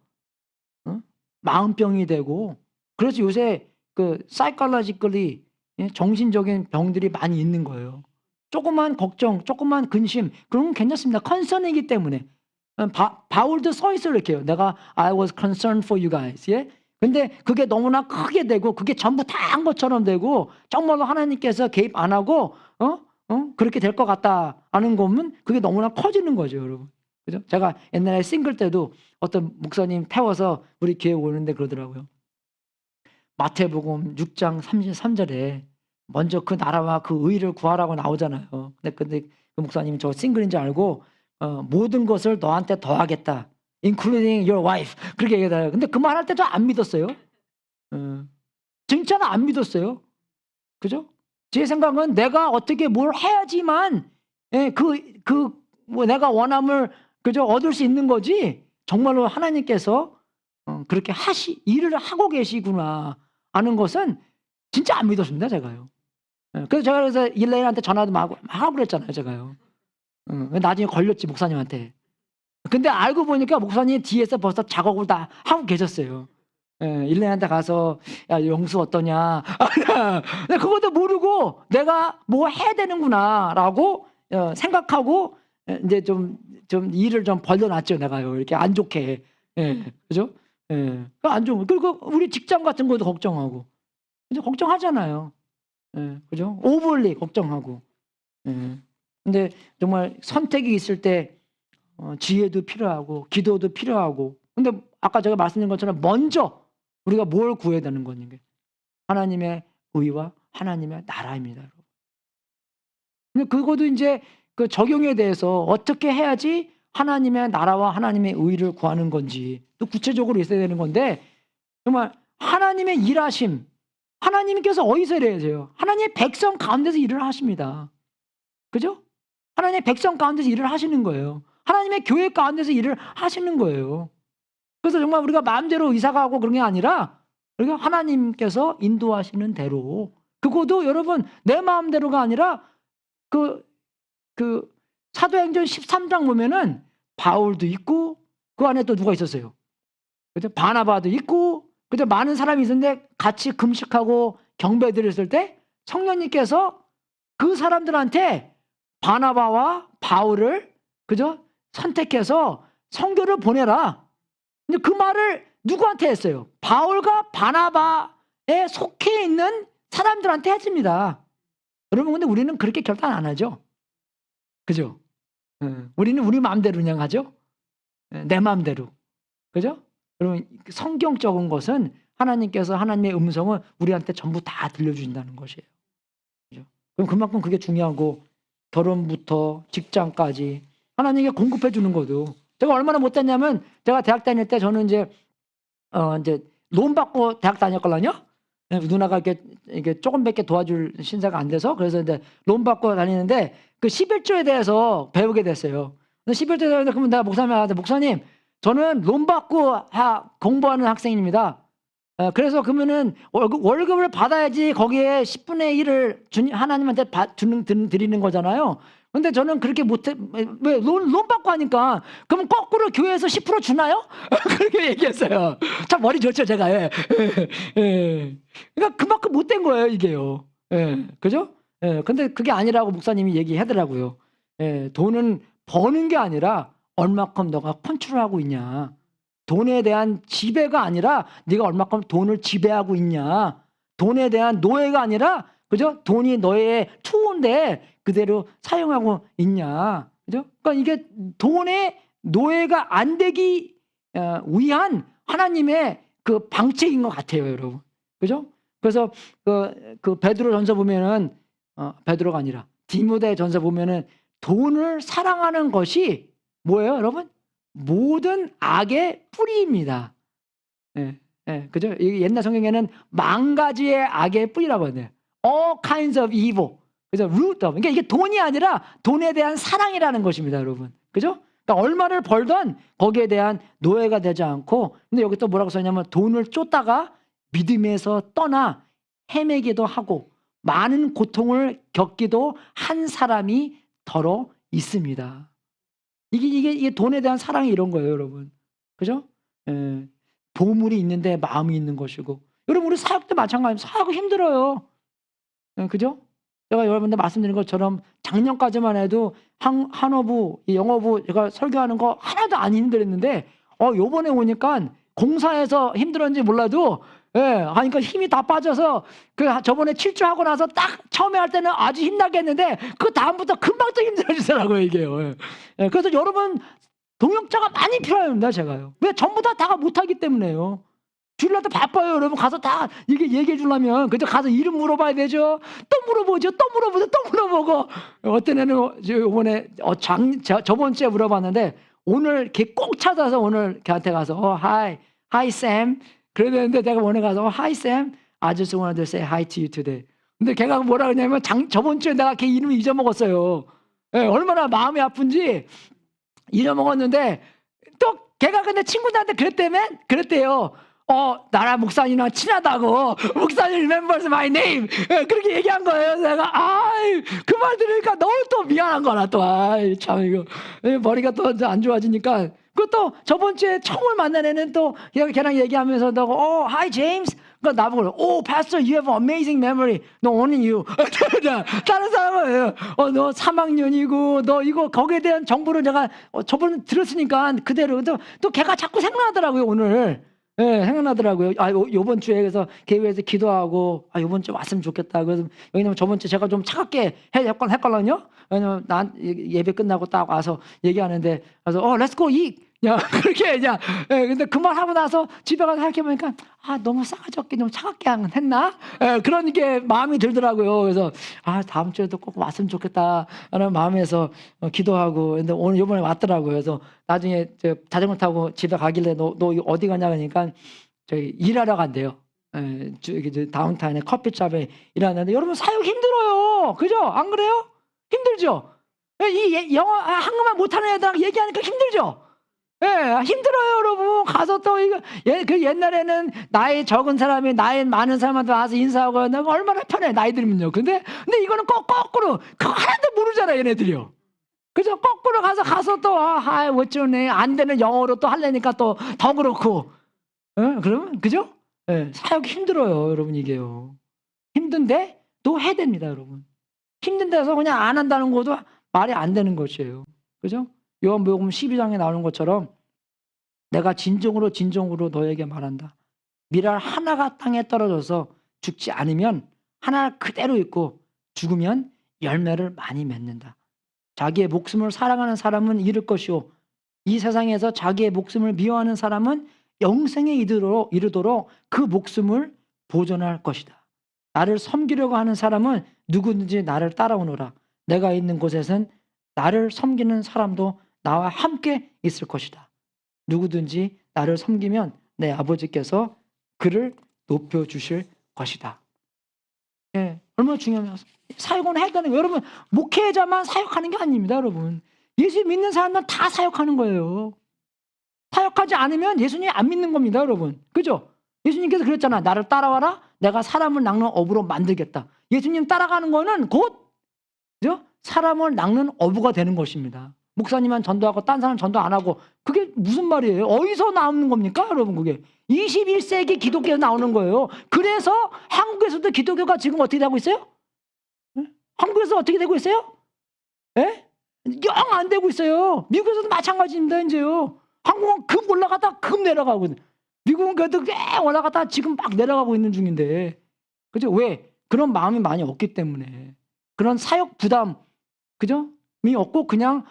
마음병이 되고, 그래서 요새 그 psychologically 정신적인 병들이 많이 있는 거예요. 조그만 걱정, 조그만 근심, 그런 건 괜찮습니다. 컨선이기 때문에. 바울도 써 있어요, 이렇게요. 내가 I was concerned for you guys. 예? 근데 그게 너무나 크게 되고, 그게 전부 다 한 것처럼 되고, 정말로 하나님께서 개입 안 하고, 그렇게 될 것 같다 하는 거면 그게 너무나 커지는 거죠, 여러분. 그죠? 제가 옛날에 싱글 때도 어떤 목사님 태워서 우리 교회 오는데 그러더라고요. 마태복음 6장 33절에 먼저 그 나라와 그 의를 구하라고 나오잖아요. 근데 그 목사님이 저 싱글인 줄 알고 모든 것을 너한테 더하겠다. including your wife. 그렇게 얘기해요. 근데 그 말할 때 저 안 믿었어요. 진짜는 안 믿었어요. 그죠? 제 생각은 내가 어떻게 뭘 해야지만 뭐 내가 원함을 그저 얻을 수 있는 거지. 정말로 하나님께서 그렇게 일을 하고 계시구나 하는 것은 진짜 안 믿었습니다, 제가요. 그래서 제가 그래서 일레인한테 전화도 막 하고 그랬잖아요, 제가요. 나중에 걸렸지, 목사님한테. 근데 알고 보니까 목사님 뒤에서 벌써 작업을 다 하고 계셨어요. 일레한테 가서 야 영수 어떠냐. 근데 그것도 모르고 내가 뭐 해야 되는구나라고 생각하고 이제 좀 일을 좀 벌려놨죠, 내가요. 이렇게 안 좋게. 그죠? 안 좋은. 그리고 우리 직장 같은 것도 걱정하고. 그죠? 걱정하잖아요. 그죠? 오버리 걱정하고. 근데 정말 선택이 있을 때 지혜도 필요하고 기도도 필요하고. 근데 아까 제가 말씀드린 것처럼 먼저 우리가 뭘 구해야 되는 거냐? 하나님의 의와 하나님의 나라입니다, 여러분. 근데 그것도 이제 그 적용에 대해서 어떻게 해야지 하나님의 나라와 하나님의 의를 구하는 건지 또 구체적으로 있어야 되는 건데, 정말 하나님의 일하심, 하나님께서 어디서 일하세요? 하나님의 백성 가운데서 일을 하십니다. 그죠? 하나님의 백성 가운데서 일을 하시는 거예요. 하나님의 교회 가운데서 일을 하시는 거예요. 그래서 정말 우리가 마음대로 이사 가고 그런 게 아니라 우리가 하나님께서 인도하시는 대로, 그것도 여러분 내 마음대로가 아니라 그 사도행전 13장 보면은 바울도 있고 그 안에 또 누가 있었어요? 그죠? 바나바도 있고, 그죠? 많은 사람이 있었는데 같이 금식하고 경배 드렸을 때 성령님께서 그 사람들한테 바나바와 바울을 그죠? 선택해서 선교를 보내라. 근데 그 말을 누구한테 했어요? 바울과 바나바에 속해 있는 사람들한테 했습니다. 여러분, 근데 우리는 그렇게 결단 안 하죠. 그죠? 우리는 우리 마음대로 그냥 하죠. 내 마음대로. 그죠? 여러분, 성경적인 것은 하나님께서 하나님의 음성을 우리한테 전부 다 들려주신다는 것이에요. 그죠? 그럼 그만큼 그게 중요하고, 결혼부터 직장까지 하나님께 공급해 주는 것도. 제가 얼마나 못했냐면, 제가 대학 다닐 때 저는 이제 론 받고 대학 다녔거든요. 누나가 이렇게 조금밖에 도와줄 신사가 안 돼서, 그래서 이제 론 받고 다니는데 그 11조에 대해서 배우게 됐어요. 11조에 대해서 그러면 내가 목사님한테, 목사님, 저는 론 받고 공부하는 학생입니다. 그래서 그러면은 월급을 받아야지 거기에 10분의 1을 하나님한테 드리는 거잖아요. 근데 저는 그렇게 못해. 왜? 론 받고 하니까. 그럼 거꾸로 교회에서 10% 주나요? 그렇게 얘기했어요. 참 머리 좋죠, 제가. 그러니까 그만큼 못된 거예요, 이게요. 그죠? 근데 그게 아니라고 목사님이 얘기하더라고요. 돈은 버는 게 아니라 얼마큼 너가 컨트롤하고 있냐. 돈에 대한 지배가 아니라 네가 얼마큼 돈을 지배하고 있냐. 돈에 대한 노예가 아니라, 그죠? 돈이 너의 투인데 그대로 사용하고 있냐. 그죠? 그러니까 이게 돈의 노예가 안 되기 위한 하나님의 그 방책인 것 같아요, 여러분. 그죠? 그래서 그 베드로 전서 보면은 베드로가 아니라 디모데 전서 보면은 돈을 사랑하는 것이 뭐예요, 여러분? 모든 악의 뿌리입니다. 그죠? 옛날 성경에는 만 가지의 악의 뿌리라고 하네요. All kinds of evil. 그래서 root of. 그러니까 이게 돈이 아니라 돈에 대한 사랑이라는 것입니다, 여러분. 그죠? 그러니까 얼마를 벌던 거기에 대한 노예가 되지 않고, 근데 여기 또 뭐라고 써있냐면 돈을 쫓다가 믿음에서 떠나 헤매기도 하고 많은 고통을 겪기도 한 사람이 더러 있습니다. 이게 돈에 대한 사랑이 이런 거예요, 여러분. 그죠? 보물이 있는데 마음이 있는 것이고. 여러분 우리 사역도 마찬가지입니다. 사역은 힘들어요. 그죠? 제가 여러분들 말씀드린 것처럼 작년까지만 해도 한어부, 영어부 제가 설교하는 거 하나도 안 힘들었는데 요번에 오니까 공사에서 힘들었는지 몰라도 하니까 힘이 다 빠져서 저번에 7주 하고 나서 딱 처음에 할 때는 아주 힘나게 했는데 그 다음부터 금방 또 힘들어지더라고요 이게요. 그래서 여러분 동역자가 많이 필요합니다 제가요. 왜? 전부 다가 못하기 때문에요. 주일날 때 바빠요 여러분. 가서 다 이게 얘기해 주려면 그저 가서 이름 물어봐야 되죠. 또 물어보죠. 또 물어보죠. 또 물어보고 어떤 애는 이번에 저번 주에 물어봤는데 오늘 걔 꼭 찾아서 오늘 걔한테 가서 hi Sam 그래야 되는데 내가 오늘 가서 hi Sam I just wanted to say hi to you today. 근데 걔가 뭐라 그러냐면 저번 주에 내가 걔 이름을 잊어먹었어요. 얼마나 마음이 아픈지 잊어먹었는데 또 걔가 근데 친구들한테 그랬대요. 나랑 목사님이랑 친하다고. 목사님 remembers my name. 그렇게 얘기한 거예요. 내가 그 말 들으니까 너무 또 미안한 거라 또. 참 이거 머리가 또 안 좋아지니까. 그것도 저번 주에 처음 만난 애는 또 걔랑 얘기하면서 너 hi James. 그러니까 나보고 pastor you have an amazing memory. No only you. 다른 사람은 너 3학년이고 너 이거 거기에 대한 정보를 내가 저번에 들었으니까 그대로 또 걔가 자꾸 생각나더라고요 오늘. 생각나더라고요. 요번 주에 그래서 교회에서 기도하고 요번 주에 왔으면 좋겠다. 그래서 왜냐면 저번 주에 제가 좀 차갑게 했거든요. 왜냐면 난 예배 끝나고 딱 와서 얘기하는데 그래서 let's go eat. 그렇게 그냥 근데 그 말 하고 나서 집에 가서 생각해보니까 너무 싸가지 없게 좀 차갑게 했나? 그런 게 마음이 들더라고요. 그래서 다음 주에도 꼭 왔으면 좋겠다 라는 마음에서 기도하고 근데 오늘 요번에 왔더라고요. 그래서 나중에 자전거 타고 집에 가길래 너 어디 가냐 그러니까 저희 일하러 간대요. 다운타운에 커피숍에 일하는데 여러분 사역 힘들어요. 그죠? 안 그래요? 힘들죠? 이 영어 한국말 못하는 애들랑 얘기하니까 힘들죠? 힘들어요, 여러분. 가서 또 이거 그 옛날에는 나이 적은 사람이 나이 많은 사람한테 와서 인사하고 내가 얼마나 편해 나이 들면요. 근데 이거는 거꾸로 그거 하나도 모르잖아 얘네들이요. 그죠? 거꾸로 가서 또 어쩌네 안 되는 영어로 또 하려니까 또 더 그렇고. 그러면 그죠? 사역 힘들어요, 여러분 이게요. 힘든데 또 해야 됩니다, 여러분. 힘든 데서 그냥 안 한다는 것도 말이 안 되는 것이에요. 그죠? 요한복음 12장에 나오는 것처럼 내가 진정으로 너에게 말한다. 밀알 하나가 땅에 떨어져서 죽지 않으면 하나 그대로 있고 죽으면 열매를 많이 맺는다. 자기의 목숨을 사랑하는 사람은 잃을 것이요 이 세상에서 자기의 목숨을 미워하는 사람은 영생에 이르도록 그 목숨을 보존할 것이다. 나를 섬기려고 하는 사람은 누구든지 나를 따라오노라. 내가 있는 곳에선 나를 섬기는 사람도 나와 함께 있을 것이다. 누구든지 나를 섬기면 내 아버지께서 그를 높여주실 것이다. 얼마나 중요하면 사역은 해야 되는 거예요. 여러분 목회자만 사역하는 게 아닙니다. 여러분 예수 믿는 사람은 다 사역하는 거예요. 사역하지 않으면 예수님 안 믿는 겁니다. 여러분 그죠? 예수님께서 그랬잖아. 나를 따라와라. 내가 사람을 낚는 어부로 만들겠다. 예수님 따라가는 거는 곧 그죠? 사람을 낚는 어부가 되는 것입니다. 목사님만 전도하고 딴 사람 전도 안 하고 그게 무슨 말이에요? 어디서 나오는 겁니까? 여러분 그게 21세기 기독교에서 나오는 거예요. 그래서 한국에서도 기독교가 지금 어떻게 되고 있어요? 한국에서 어떻게 되고 있어요? 영 안 되고 있어요. 미국에서도 마찬가지입니다. 이제요. 한국은 급 올라갔다 급 내려가고 미국은 그래도 꽤 올라갔다 지금 막 내려가고 있는 중인데 그죠? 왜? 그런 마음이 많이 없기 때문에 그런 사역 부담 그죠? 이 없고 그냥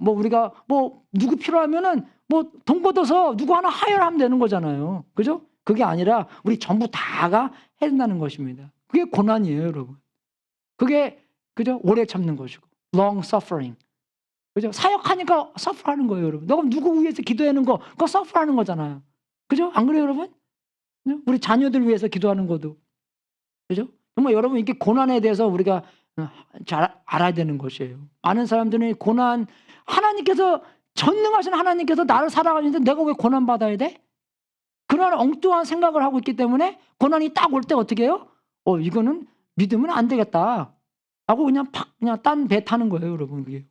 뭐 우리가 뭐 누구 필요하면은 뭐 돈 걷어서 누구 하나 하여하면 되는 거잖아요. 그죠? 그게 아니라 우리 전부 다가 해야 된다는 것입니다. 그게 고난이에요, 여러분. 그게 그죠? 오래 참는 것이고 long suffering. 그죠? 사역하니까 suffer하는 거예요, 여러분. 너가 누구 위해서 기도하는 거 그거 suffer하는 거잖아요. 그죠? 안 그래요, 여러분? 우리 자녀들 위해서 기도하는 것도 그죠? 정말 여러분 이게 고난에 대해서 우리가 잘 알아야 되는 것이에요. 많은 사람들은 고난 하나님께서 전능하신 하나님께서 나를 사랑하시는데 내가 왜 고난 받아야 돼? 그런 엉뚱한 생각을 하고 있기 때문에 고난이 딱 올 때 어떻게 해요? 이거는 믿으면 안 되겠다 하고 그냥 딴 배 타는 거예요, 여러분. 그게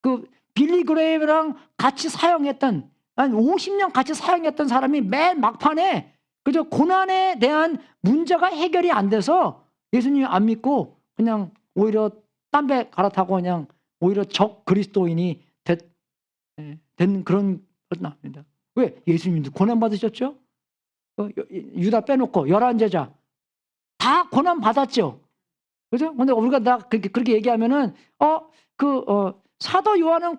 그 빌리 그레이랑 같이 사용했던 한 50년 같이 사역했던 사람이 맨 막판에 그저 고난에 대한 문제가 해결이 안 돼서 예수님 안 믿고 그냥 오히려 딴 배 갈아타고 그냥 오히려 적 그리스도인이 된 그런 겁니다. 왜? 예수님도 고난 받으셨죠? 유다 빼놓고 11제자 다 고난 받았죠. 그죠? 근데 우리가 그렇게 얘기하면은 사도 요한은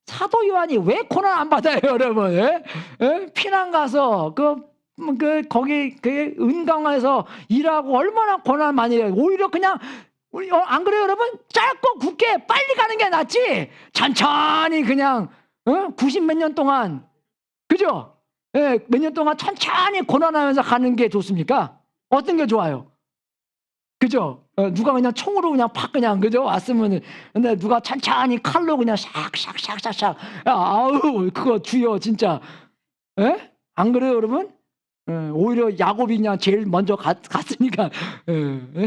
사도 요한이 왜 고난 안 받아요, 여러분? 예? 예? 피난 가서 거기 은강에서 일하고 얼마나 고난 많이 해요. 오히려 그냥 안 그래요, 여러분? 짧고 굵게 빨리 가는 게 낫지. 천천히 그냥 90 몇 년 동안, 그죠? 예, 몇 년 동안 천천히 고난하면서 가는 게 좋습니까? 어떤 게 좋아요? 그죠? 누가 그냥 총으로 그냥 팍 그냥 그죠? 왔으면 근데 누가 천천히 칼로 그냥 샥샥샥샥샥 아우 그거 주여 진짜. 예? 안 그래요, 여러분? 오히려 야곱이 그냥 제일 먼저 갔으니까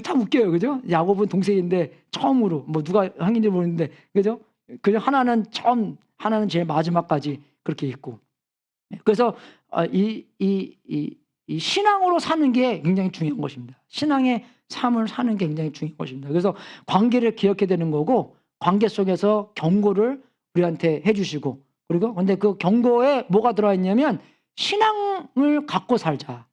참 웃겨요, 그죠? 야곱은 동생인데 처음으로 뭐 누가 한인지 모르는데 그죠? 그죠? 하나는 제일 마지막까지 그렇게 있고. 그래서 이 신앙으로 사는 게 굉장히 중요한 것입니다. 신앙의 삶을 사는 게 굉장히 중요한 것입니다. 그래서 관계를 기억해야 되는 거고 관계 속에서 경고를 우리한테 해주시고 그리고 근데 그 경고에 뭐가 들어가 있냐면 신앙을 갖고 살자.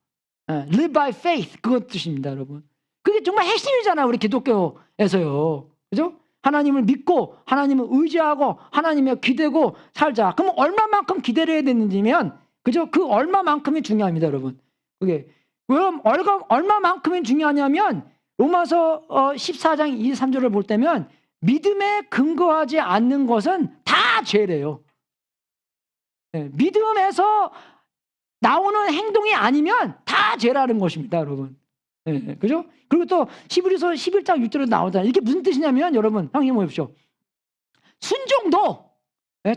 Live by faith 그것 뜻입니다, 여러분. 그게 정말 핵심이잖아요, 우리 기독교에서요. 그죠? 하나님을 믿고 하나님을 의지하고 하나님에 기대고 살자. 그럼 얼마만큼 기대를 해야 되는지면 그죠? 그 얼마만큼이 중요합니다, 여러분. 그게 왜 얼마만큼이 중요하냐면 로마서 14장 23절을 볼 때면 믿음에 근거하지 않는 것은 다 죄래요. 믿음에서 나오는 행동이 아니면 다 죄라는 것입니다, 여러분. 그죠? 그리고 또 히브리서 11장 6절에 나오잖아요. 이게 무슨 뜻이냐면 여러분, 형님 보십시오. 순종도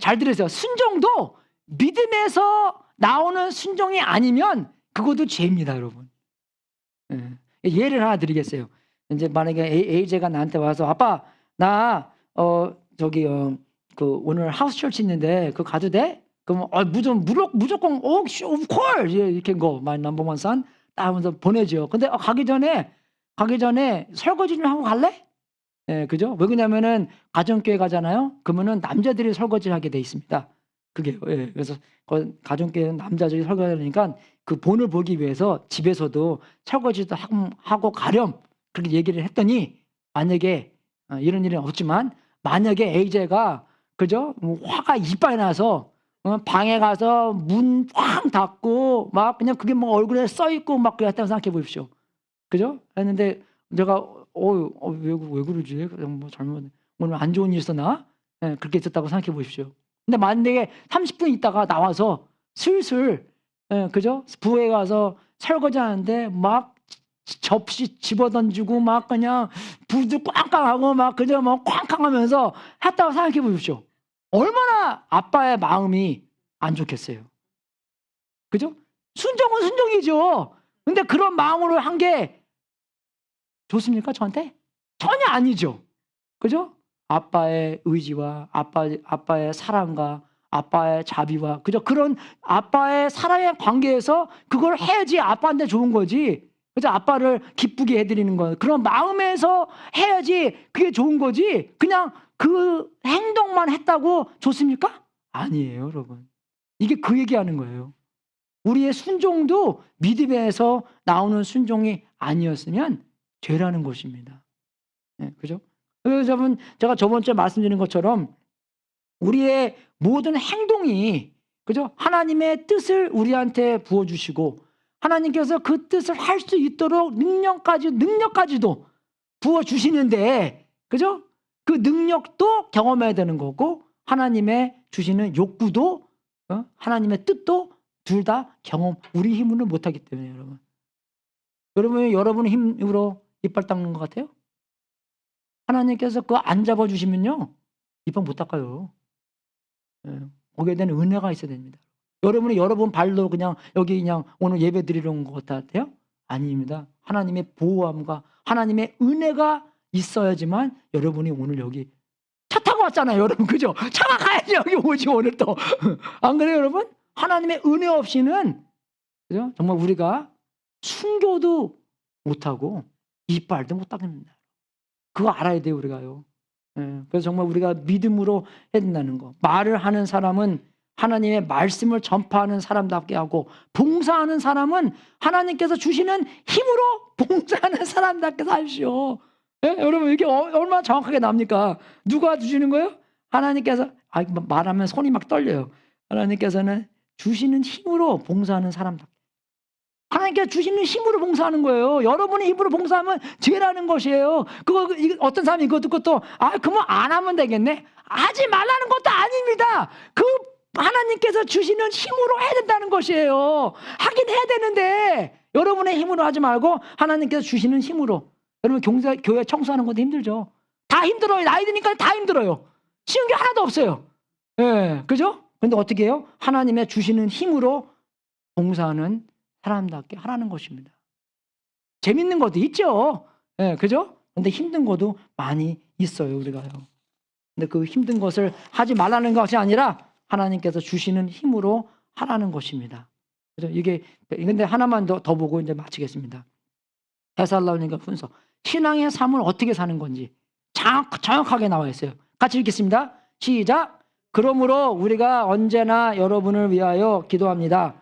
잘 들으세요. 순종도 믿음에서 나오는 순종이 아니면 그것도 죄입니다, 여러분. 예를 하나 드리겠어요. 이제 만약에 AJ가 나한테 와서 아빠 나 오늘 하우스 철치 있는데 그거 가도 돼? 그럼 무조건 of course 이렇게 거 my number one son 딱 하면서 보내죠. 근데 가기 전에 설거지 좀 하고 갈래? 그죠? 왜 그러냐면은 가정교회 가잖아요. 그러면은 남자들이 설거지를 하게 돼 있습니다. 그게 그래서 가정교회는 남자들이 설거지하니까 그 본을 보기 위해서 집에서도 설거지도 하고 가렴 그렇게 얘기를 했더니 만약에 이런 일은 없지만 만약에 AJ가 그죠? 화가 이빨 나서 방에 가서 문 쾅 닫고 막 그냥 그게 뭐 얼굴에 써 있고 막 그랬다고 생각해 보십시오. 그죠? 했는데 제가 왜 그러지? 뭐 잘못 오늘 안 좋은 일 있었나? 그렇게 있었다고 생각해 보십시오. 근데 만약에 30분 있다가 나와서 슬슬 그죠? 부엌에 가서 설거지하는데 막 접시 집어던지고 막 그냥 불도 꽝꽝하고 막 그저 뭐 꽝꽝하면서 했다고 생각해 보십시오. 얼마나 아빠의 마음이 안 좋겠어요. 그죠? 순종은 순종이죠. 근데 그런 마음으로 한 게 좋습니까, 저한테? 전혀 아니죠. 그죠? 아빠의 의지와 아빠의 사랑과 아빠의 자비와 그죠? 그런 아빠의 사랑의 관계에서 그걸 해야지 아빠한테 좋은 거지. 그래서 아빠를 기쁘게 해드리는 거 그런 마음에서 해야지 그게 좋은 거지. 그냥 그 행동만 했다고 좋습니까? 아니에요, 여러분. 이게 그 얘기하는 거예요. 우리의 순종도 믿음에서 나오는 순종이 아니었으면 죄라는 것입니다. 그죠? 그래서 여러분 제가 저번 주에 말씀드린 것처럼 우리의 모든 행동이 그죠? 하나님의 뜻을 우리한테 부어주시고 하나님께서 그 뜻을 할 수 있도록 능력까지도 부어주시는데 그죠? 그 능력도 경험해야 되는 거고 하나님의 주시는 욕구도 하나님의 뜻도 둘 다 우리 힘으로 못하기 때문에 여러분의 힘으로 이빨 닦는 것 같아요? 하나님께서 그거 안 잡아주시면요 이빨 못 닦아요. 거기에 대한 은혜가 있어야 됩니다. 여러분 발로 그냥 여기 그냥 오늘 예배 드리러 온 것 같아요? 아닙니다. 하나님의 보호함과 하나님의 은혜가 있어야지만 여러분이 오늘 여기 차 타고 왔잖아요, 여러분. 그죠? 차가 가야지 여기 오지 오늘 또. 안 그래요, 여러분? 하나님의 은혜 없이는, 그죠? 정말 우리가 순교도 못하고 이빨도 못 닦습니다. 그거 알아야 돼요, 우리가요. 예, 그래서 정말 우리가 믿음으로 해야 된다는 거. 말을 하는 사람은 하나님의 말씀을 전파하는 사람답게 하고, 봉사하는 사람은 하나님께서 주시는 힘으로 봉사하는 사람답게 사십시오. 예? 여러분 이게 얼마나 정확하게 납니까? 누가 주시는 거예요? 하나님께서. 말하면 손이 막 떨려요. 하나님께서는 주시는 힘으로 봉사하는 사람답게. 하나님께서 주시는 힘으로 봉사하는 거예요. 여러분의 힘으로 봉사하면 죄라는 것이에요. 어떤 사람이 이거 듣고 또 그러면 안 하면 되겠네. 하지 말라는 것도 아닙니다. 하나님께서 주시는 힘으로 해야 된다는 것이에요. 하긴 해야 되는데 여러분의 힘으로 하지 말고 하나님께서 주시는 힘으로. 여러분 교회 청소하는 것도 힘들죠. 다 힘들어요. 나이 드니까 다 힘들어요. 쉬운 게 하나도 없어요. 예, 그죠? 근데 어떻게 해요? 하나님의 주시는 힘으로 봉사하는 사람답게 하라는 것입니다. 재밌는 것도 있죠. 예, 그죠? 근데 힘든 것도 많이 있어요, 우리가요. 근데 그 힘든 것을 하지 말라는 것이 아니라 하나님께서 주시는 힘으로 하라는 것입니다. 그죠? 근데 하나만 더 보고 이제 마치겠습니다. 데살로니가 훈서. 신앙의 삶을 어떻게 사는 건지 정확하게 나와 있어요. 같이 읽겠습니다. 시작. 그러므로 우리가 언제나 여러분을 위하여 기도합니다.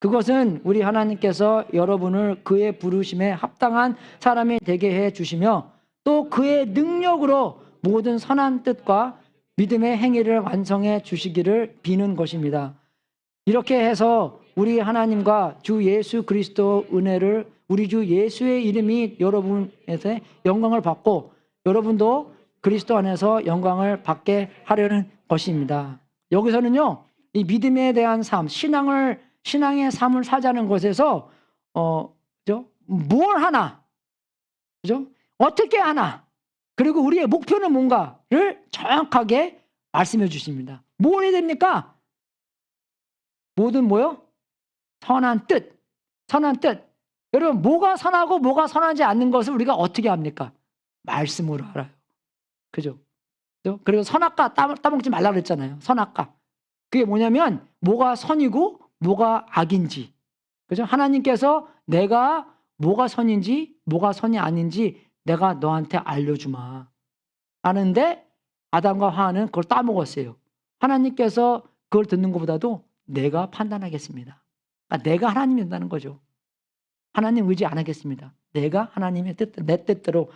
그것은 우리 하나님께서 여러분을 그의 부르심에 합당한 사람이 되게 해 주시며 또 그의 능력으로 모든 선한 뜻과 믿음의 행위를 완성해 주시기를 비는 것입니다. 이렇게 해서 우리 하나님과 주 예수 그리스도 은혜를, 우리 주 예수의 이름이 여러분에서 영광을 받고 여러분도 그리스도 안에서 영광을 받게 하려는 것입니다. 여기서는요, 이 믿음에 대한 삶, 신앙의 삶을 사자는 것에서 그죠? 뭘 하나, 그죠? 어떻게 하나, 그리고 우리의 목표는 뭔가를 정확하게 말씀해 주십니다. 뭘 해야 됩니까? 모든 뭐요? 선한 뜻. 여러분, 뭐가 선하고 뭐가 선하지 않는 것을 우리가 어떻게 합니까? 말씀으로 알아요. 그죠? 그리고 선악과 따먹지 말라 그랬잖아요. 선악과. 그게 뭐냐면 뭐가 선이고 뭐가 악인지. 그죠? 하나님께서 내가 뭐가 선인지 뭐가 선이 아닌지 내가 너한테 알려주마. 하는데 아담과 하와는 그걸 따먹었어요. 하나님께서 그걸 듣는 것보다도 내가 판단하겠습니다. 그러니까 내가 하나님이 된다는 거죠. 하나님 의지 안 하겠습니다. 내가 하나님의 뜻, 내 뜻대로.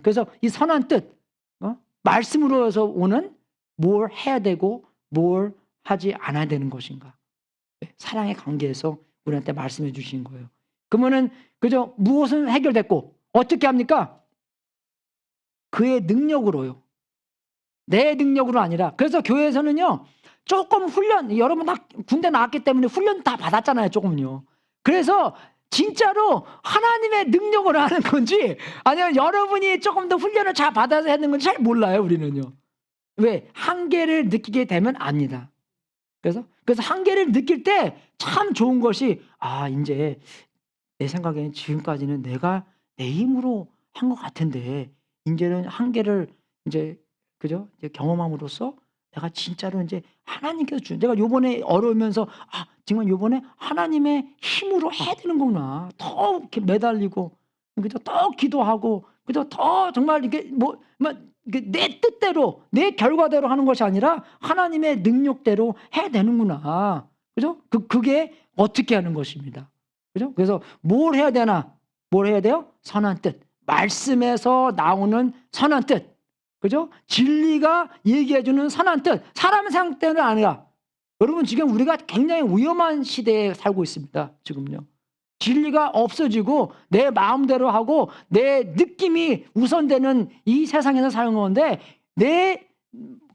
그래서 이 선한 뜻, 말씀으로서 오는 뭘 해야 되고 뭘 하지 않아야 되는 것인가. 사랑의 관계에서 우리한테 말씀해 주신 거예요. 그러면은 그죠? 무엇은 해결됐고 어떻게 합니까? 그의 능력으로요. 내 능력으로 아니라. 그래서 교회에서는요, 조금 훈련, 여러분 다 군대 나왔기 때문에 훈련 다 받았잖아요, 조금요. 그래서 진짜로 하나님의 능력으로 하는 건지 아니면 여러분이 조금 더 훈련을 잘 받아서 하는 건지 잘 몰라요, 우리는요. 왜? 한계를 느끼게 되면 압니다. 그래서 한계를 느낄 때 참 좋은 것이, 이제 내 생각에는 지금까지는 내가 내 힘으로 한 것 같은데 이제는 한계를 그죠? 이제 경험함으로써 내가 진짜로 이제 하나님께서 내가 요번에 어려우면서 정말 요번에 하나님의 힘으로 해야 되는구나. 더 이렇게 매달리고, 그죠? 더 기도하고, 그죠? 더 정말 이게 내 뜻대로, 내 결과대로 하는 것이 아니라 하나님의 능력대로 해야 되는구나. 그죠? 그게 어떻게 하는 것입니다. 그죠? 그래서 뭘 해야 되나? 뭘 해야 돼요? 선한 뜻. 말씀에서 나오는 선한 뜻. 그죠? 진리가 얘기해주는 선한 뜻. 사람 생각대로는 아니라. 여러분, 지금 우리가 굉장히 위험한 시대에 살고 있습니다. 지금요. 진리가 없어지고 내 마음대로 하고 내 느낌이 우선되는 이 세상에서 사는 건데, 내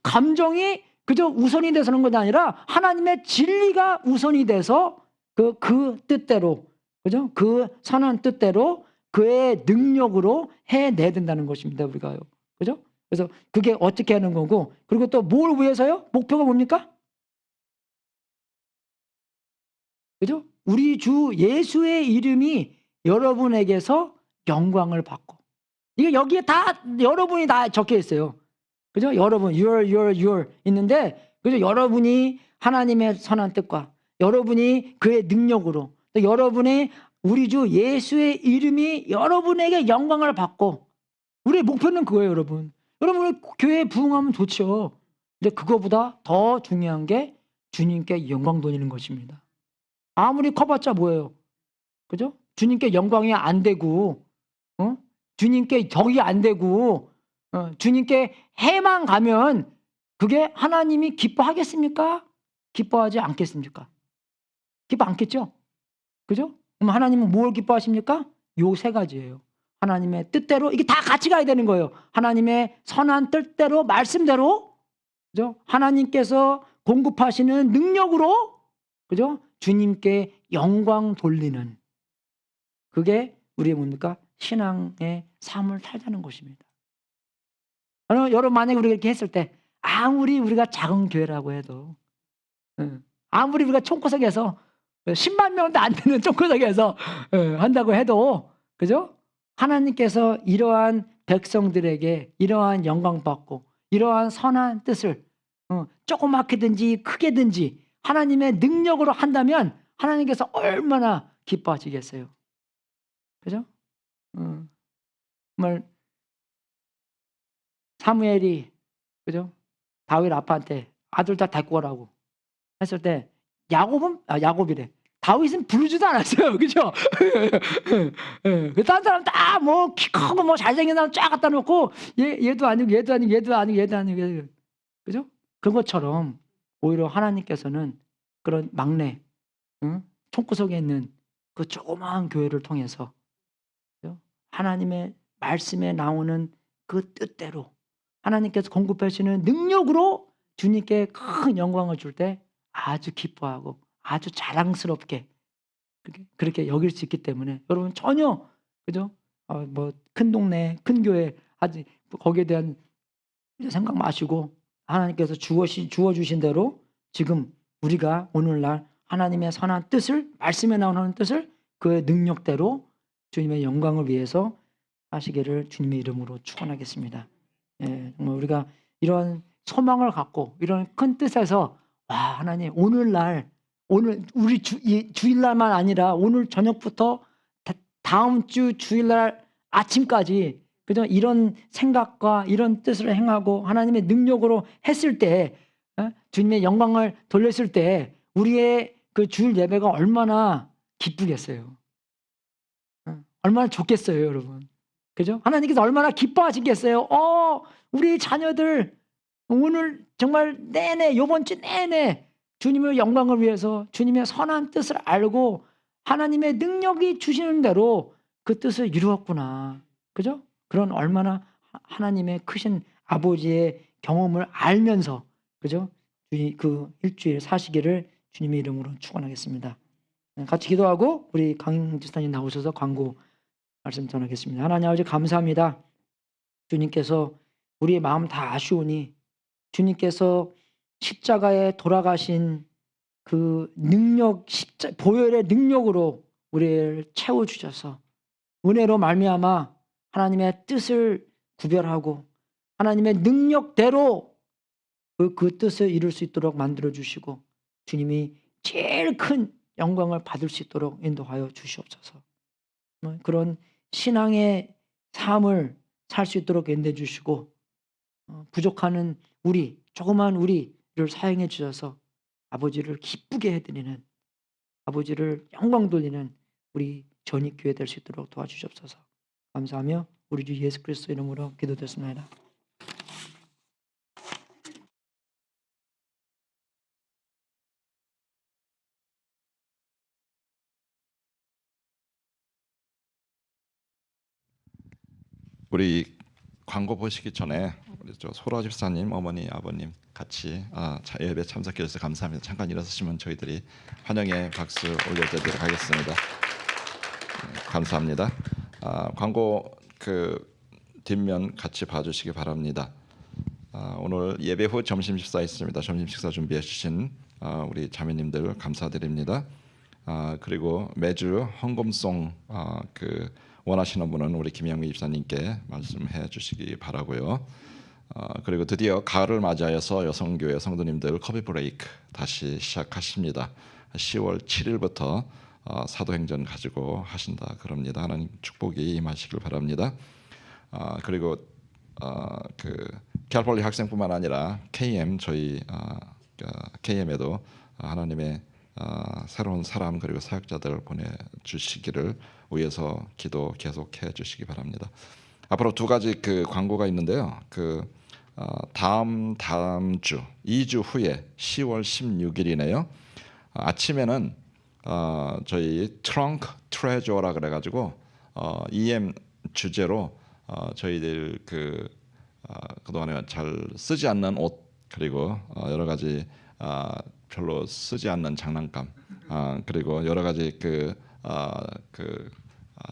감정이 그저 우선이 돼서는 것이 아니라 하나님의 진리가 우선이 돼서 그 뜻대로, 그죠? 그 선한 뜻대로 그의 능력으로 해내야 된다는 것입니다, 우리가요. 그죠? 그래서 그게 어떻게 하는 거고, 그리고 또 뭘 위해서요? 목표가 뭡니까? 그죠? 우리 주 예수의 이름이 여러분에게서 영광을 받고. 이게 여기에 다 여러분이 다 적혀 있어요. 그죠? 여러분, your 있는데, 그죠? 여러분이 하나님의 선한 뜻과 여러분이 그의 능력으로, 또 여러분의 우리 주 예수의 이름이 여러분에게 영광을 받고, 우리의 목표는 그거예요, 여러분. 여러분 교회에 부흥하면 좋죠. 근데 그거보다 더 중요한 게 주님께 영광 돌리는 것입니다. 아무리 커봤자 뭐예요, 그죠? 주님께 영광이 안 되고, 주님께 덕이 안 되고, 주님께 해만 가면 그게 하나님이 기뻐하겠습니까? 기뻐하지 않겠습니까? 기뻐 않겠죠? 그죠? 그럼 하나님은 뭘 기뻐하십니까? 요 세 가지예요. 하나님의 뜻대로, 이게 다 같이 가야 되는 거예요. 하나님의 선한 뜻대로, 말씀대로, 그죠? 하나님께서 공급하시는 능력으로, 그죠? 주님께 영광 돌리는, 그게 우리의 뭡니까? 신앙의 삶을 살자는 것입니다. 여러분 만약에 우리가 이렇게 했을 때, 아무리 우리가 작은 교회라고 해도, 아무리 우리가 총구석에서 10만 명도 안 되는 총구석에서 한다고 해도, 그죠? 하나님께서 이러한 백성들에게 이러한 영광 받고 이러한 선한 뜻을 조그맣게든지 크게든지 하나님의 능력으로 한다면 하나님께서 얼마나 기뻐하시겠어요. 그죠? 정말 사무엘이, 그죠? 다윗 아빠한테 아들 다 데리고 오라고 했을 때 야곱이래. 다윗은 부르지도 않았어요. 그죠? 다른 사람 다 뭐 키 크고 뭐 잘생긴 사람 쫙 갖다 놓고 얘도 아니고 얘도 아니고 얘도 아니고 얘도 아니고, 그죠? 그것처럼 오히려 하나님께서는 그런 막내, 총구석에 있는 그 조그마한 교회를 통해서, 그죠? 하나님의 말씀에 나오는 그 뜻대로 하나님께서 공급하시는 능력으로 주님께 큰 영광을 줄 때 아주 기뻐하고 아주 자랑스럽게 그렇게 여길 수 있기 때문에 여러분 전혀, 그죠? 뭐 큰 동네, 큰 교회 아직 거기에 대한 생각 마시고 하나님께서 주어 주신 대로 지금 우리가 오늘날 하나님의 선한 뜻을, 말씀에 나오는 뜻을 그의 능력대로 주님의 영광을 위해서 하시기를 주님의 이름으로 축원하겠습니다. 예, 정말 우리가 이런 소망을 갖고 이런 큰 뜻에서, 와, 하나님 오늘 우리 주일날만 아니라 오늘 저녁부터 다음 주 주일날 아침까지, 그죠? 이런 생각과 이런 뜻을 행하고 하나님의 능력으로 했을 때, 주님의 영광을 돌렸을 때 우리의 그 주일 예배가 얼마나 기쁘겠어요. 얼마나 좋겠어요, 여러분. 그죠? 하나님께서 얼마나 기뻐하시겠어요. 우리 자녀들 오늘 정말 내내, 이번 주 내내 주님의 영광을 위해서 주님의 선한 뜻을 알고 하나님의 능력이 주시는 대로 그 뜻을 이루었구나. 그죠? 그런 얼마나 하나님의 크신 아버지의 경험을 알면서, 그죠? 그 일주일 사시기를 주님의 이름으로 축원하겠습니다. 같이 기도하고 우리 강지사님 나오셔서 광고 말씀 전하겠습니다. 하나님 아버지 감사합니다. 주님께서 우리의 마음 다 아시오니 주님께서 십자가에 돌아가신 그 능력, 보혈의 능력으로 우리를 채워주셔서 은혜로 말미암아 하나님의 뜻을 구별하고 하나님의 능력대로 그 뜻을 이룰 수 있도록 만들어주시고 주님이 제일 큰 영광을 받을 수 있도록 인도하여 주시옵소서. 그런 신앙의 삶을 살 수 있도록 인도해 주시고 부족하는 우리, 조그만 우리를 사용해 주셔서 아버지를 기쁘게 해드리는, 아버지를 영광 돌리는 우리 전익교회 될 수 있도록 도와주시옵소서. 감사하며 우리 주 예수 그리스도 이름으로 기도드렸습니다. 우리 광고 보시기 전에 우리 저 소라 집사님, 어머니, 아버님 같이 예배 참석해 주셔서 감사합니다. 잠깐 일어서시면 저희들이 환영의 박수 올려드리도록 하겠습니다. 감사합니다. 광고 그 뒷면 같이 봐주시기 바랍니다. 오늘 예배 후 점심 식사 있습니다. 점심 식사 준비해 주신 우리 자매님들 감사드립니다. 그리고 매주 헌금송 그 원하시는 분은 우리 김영미 집사님께 말씀해 주시기 바라고요. 그리고 드디어 가을을 맞이하여서 여성교회 성도님들 커피 브레이크 다시 시작하십니다. 10월 7일부터 사도행전 가지고 하신다 그럽니다. 하나님 축복이 임하시길 바랍니다. 그리고 그 캘폴리 학생뿐만 아니라 KM 저희 KM에도 하나님의 새로운 사람 그리고 사역자들 보내주시기를 위해서 기도 계속해 주시기 바랍니다. 앞으로 두 가지 그 광고가 있는데요. 다음 주 2주 후에 10월 16일이네요. 아침에는 저희 트렁크 트레저라 그래가지고 EM 주제로 저희들 그동안에 잘 쓰지 않는 옷 그리고 여러 가지 별로 쓰지 않는 장난감 그리고 여러 가지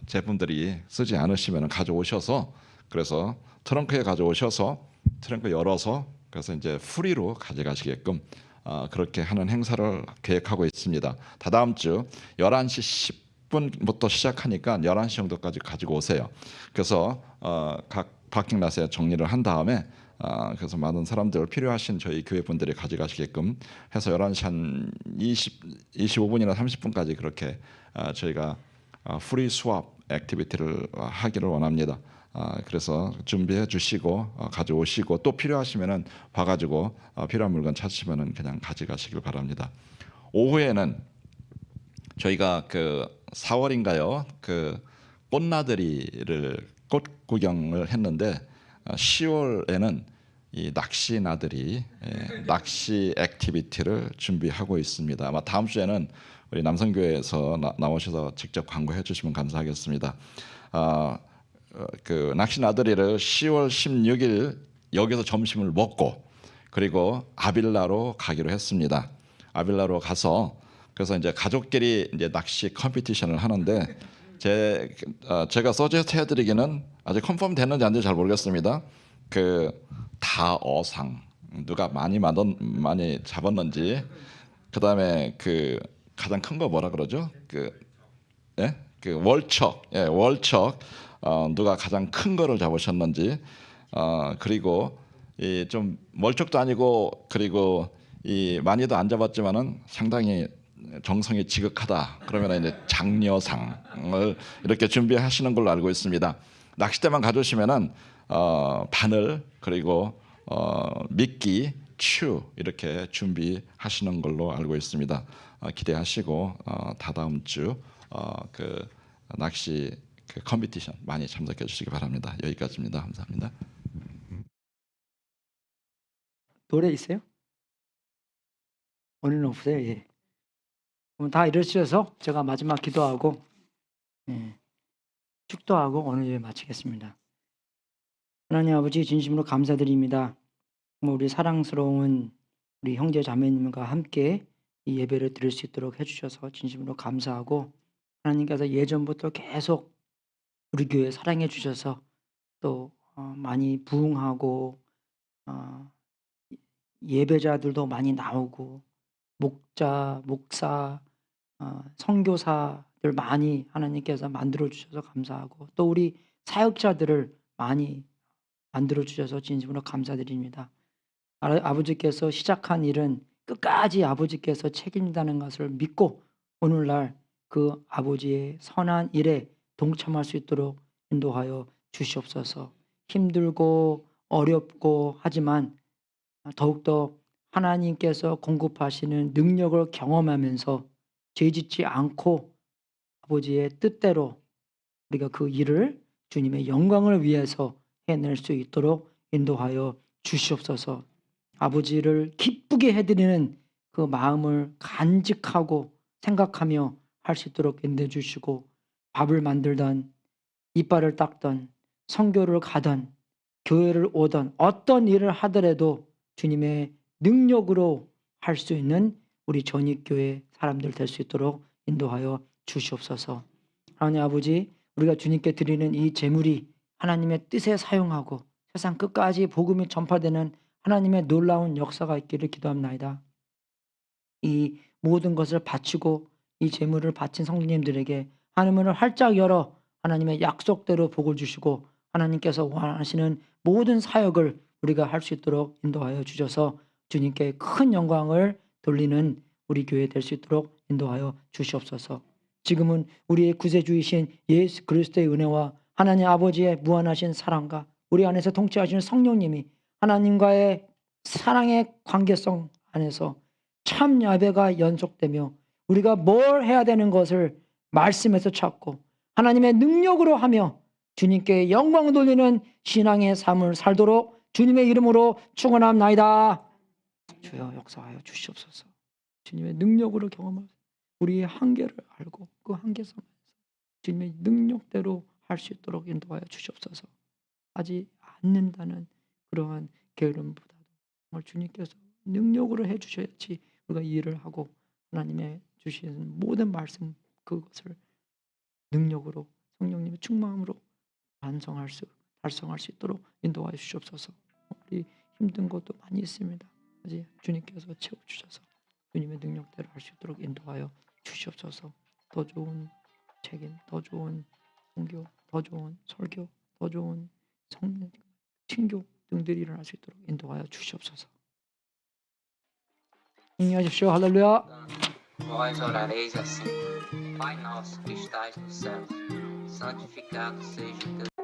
제품들이 쓰지 않으시면 가져오셔서 그래서 트렁크에 가져오셔서 트렁크 열어서 그래서 이제 프리로 가져가시게끔 그렇게 하는 행사를 계획하고 있습니다. 다다음 주 11시 10분부터 시작하니까 11시 정도까지 가지고 오세요. 그래서 각 파킹랏에 정리를 한 다음에 그래서 많은 사람들 필요하신 저희 교회 분들이 가져가시게끔 해서 11시 한 25분이나 30분까지 그렇게 저희가 프리 수업 액티비티를 하기를 원합니다. 그래서 준비해 주시고 가져오시고 또 필요하시면은 봐가지고 필요한 물건 찾으시면은 그냥 가져가시길 바랍니다. 오후에는 저희가 4월인가요? 꽃나들이를 꽃 구경을 했는데 10월에는 이 낚시 나들이 낚시 액티비티를 준비하고 있습니다. 아마 다음 주에는 우리 남성교회에서 나오셔서 직접 광고해 주시면 감사하겠습니다. 낚시 나들이를 10월 16일 여기서 점심을 먹고 그리고 아빌라로 가기로 했습니다. 아빌라로 가서 그래서 이제 가족끼리 이제 낚시 컴피티션을 하는데 제가 서제스트 해드리기는 아직 컨펌 됐는지 안 됐는지 잘 모르겠습니다. 다어상 누가 많이 잡았는지 그다음에 가장 큰 거 뭐라 그러죠? 월척, 월척 누가 가장 큰 거를 잡으셨는지 그리고 좀 월척도 아니고 그리고 많이도 안 잡았지만은 상당히 정성이 지극하다. 그러면 이제 장려상을 이렇게 준비하시는 걸로 알고 있습니다. 낚싯대만 가져오시면은 바늘 그리고 미끼, 츄 이렇게 준비하시는 걸로 알고 있습니다. 기대하시고 다다음 주 낚시 컴피티션 많이 참석해 주시기 바랍니다. 여기까지입니다. 감사합니다. 노래 있어요? 오늘은 없어요. 예. 그럼 다 이러셔서 제가 마지막 기도하고 축도하고 오늘 예배 마치겠습니다. 하나님 아버지 진심으로 감사드립니다. 우리 사랑스러운 우리 형제 자매님과 함께 이 예배를 드릴 수 있도록 해주셔서 진심으로 감사하고 하나님께서 예전부터 계속 우리 교회 사랑해 주셔서 또 많이 부흥하고 예배자들도 많이 나오고 목자, 목사, 선교사들 많이 하나님께서 만들어 주셔서 감사하고 또 우리 사역자들을 많이 만들어 주셔서 진심으로 감사드립니다. 아버지께서 시작한 일은 끝까지 아버지께서 책임진다는 것을 믿고 오늘날 그 아버지의 선한 일에 동참할 수 있도록 인도하여 주시옵소서. 힘들고 어렵고 하지만 더욱더 하나님께서 공급하시는 능력을 경험하면서 죄짓지 않고 아버지의 뜻대로 우리가 그 일을 주님의 영광을 위해서 해낼 수 있도록 인도하여 주시옵소서. 아버지를 기쁘게 해드리는 그 마음을 간직하고 생각하며 할 수 있도록 인도해 주시고 밥을 만들던 이빨을 닦던 선교를 가던 교회를 오던 어떤 일을 하더라도 주님의 능력으로 할 수 있는 우리 전익교회 사람들 될 수 있도록 인도하여 주시옵소서. 하나님 아버지 우리가 주님께 드리는 이 제물이 하나님의 뜻에 사용하고 세상 끝까지 복음이 전파되는 하나님의 놀라운 역사가 있기를 기도합나이다. 이 모든 것을 바치고 이 제물을 바친 성도님들에게 하늘문을 활짝 열어 하나님의 약속대로 복을 주시고 하나님께서 원하시는 모든 사역을 우리가 할 수 있도록 인도하여 주셔서 주님께 큰 영광을 돌리는 우리 교회 될 수 있도록 인도하여 주시옵소서. 지금은 우리의 구세주이신 예수 그리스도의 은혜와 하나님 아버지의 무한하신 사랑과 우리 안에서 통치하시는 성령님이 하나님과의 사랑의 관계성 안에서 참 예배가 연속되며 우리가 뭘 해야 되는 것을 말씀에서 찾고 하나님의 능력으로 하며 주님께 영광 돌리는 신앙의 삶을 살도록 주님의 이름으로 축원합나이다. 주여 역사하여 주시옵소서. 주님의 능력으로 경험하고 우리의 한계를 알고 그 한계 속에서 주님의 능력대로 할 수 있도록 인도하여 주시옵소서. 하지 않는다는 그러한 게으름보다도 정말 주님께서 능력으로 해주셔야지 우리가 일을 하고 하나님의 주시는 모든 말씀 그것을 능력으로 성령님의 충만함으로 달성할 수 있도록 인도하여 주시옵소서. 우리 힘든 것도 많이 있습니다. 아직 주님께서 채워주셔서 주님의 능력대로 할 수 있도록 인도하여 주시옵소서. 더 좋은 책임, 더 좋은 선교, 더 좋은 설교, 더 좋은 성령, 친교 등들이 일어날 수 있도록 인도하여 주시옵소서. 응하십시오. 할렐루야. Vós orareis assim: Pai nosso que estais nos céus, santificado seja o teu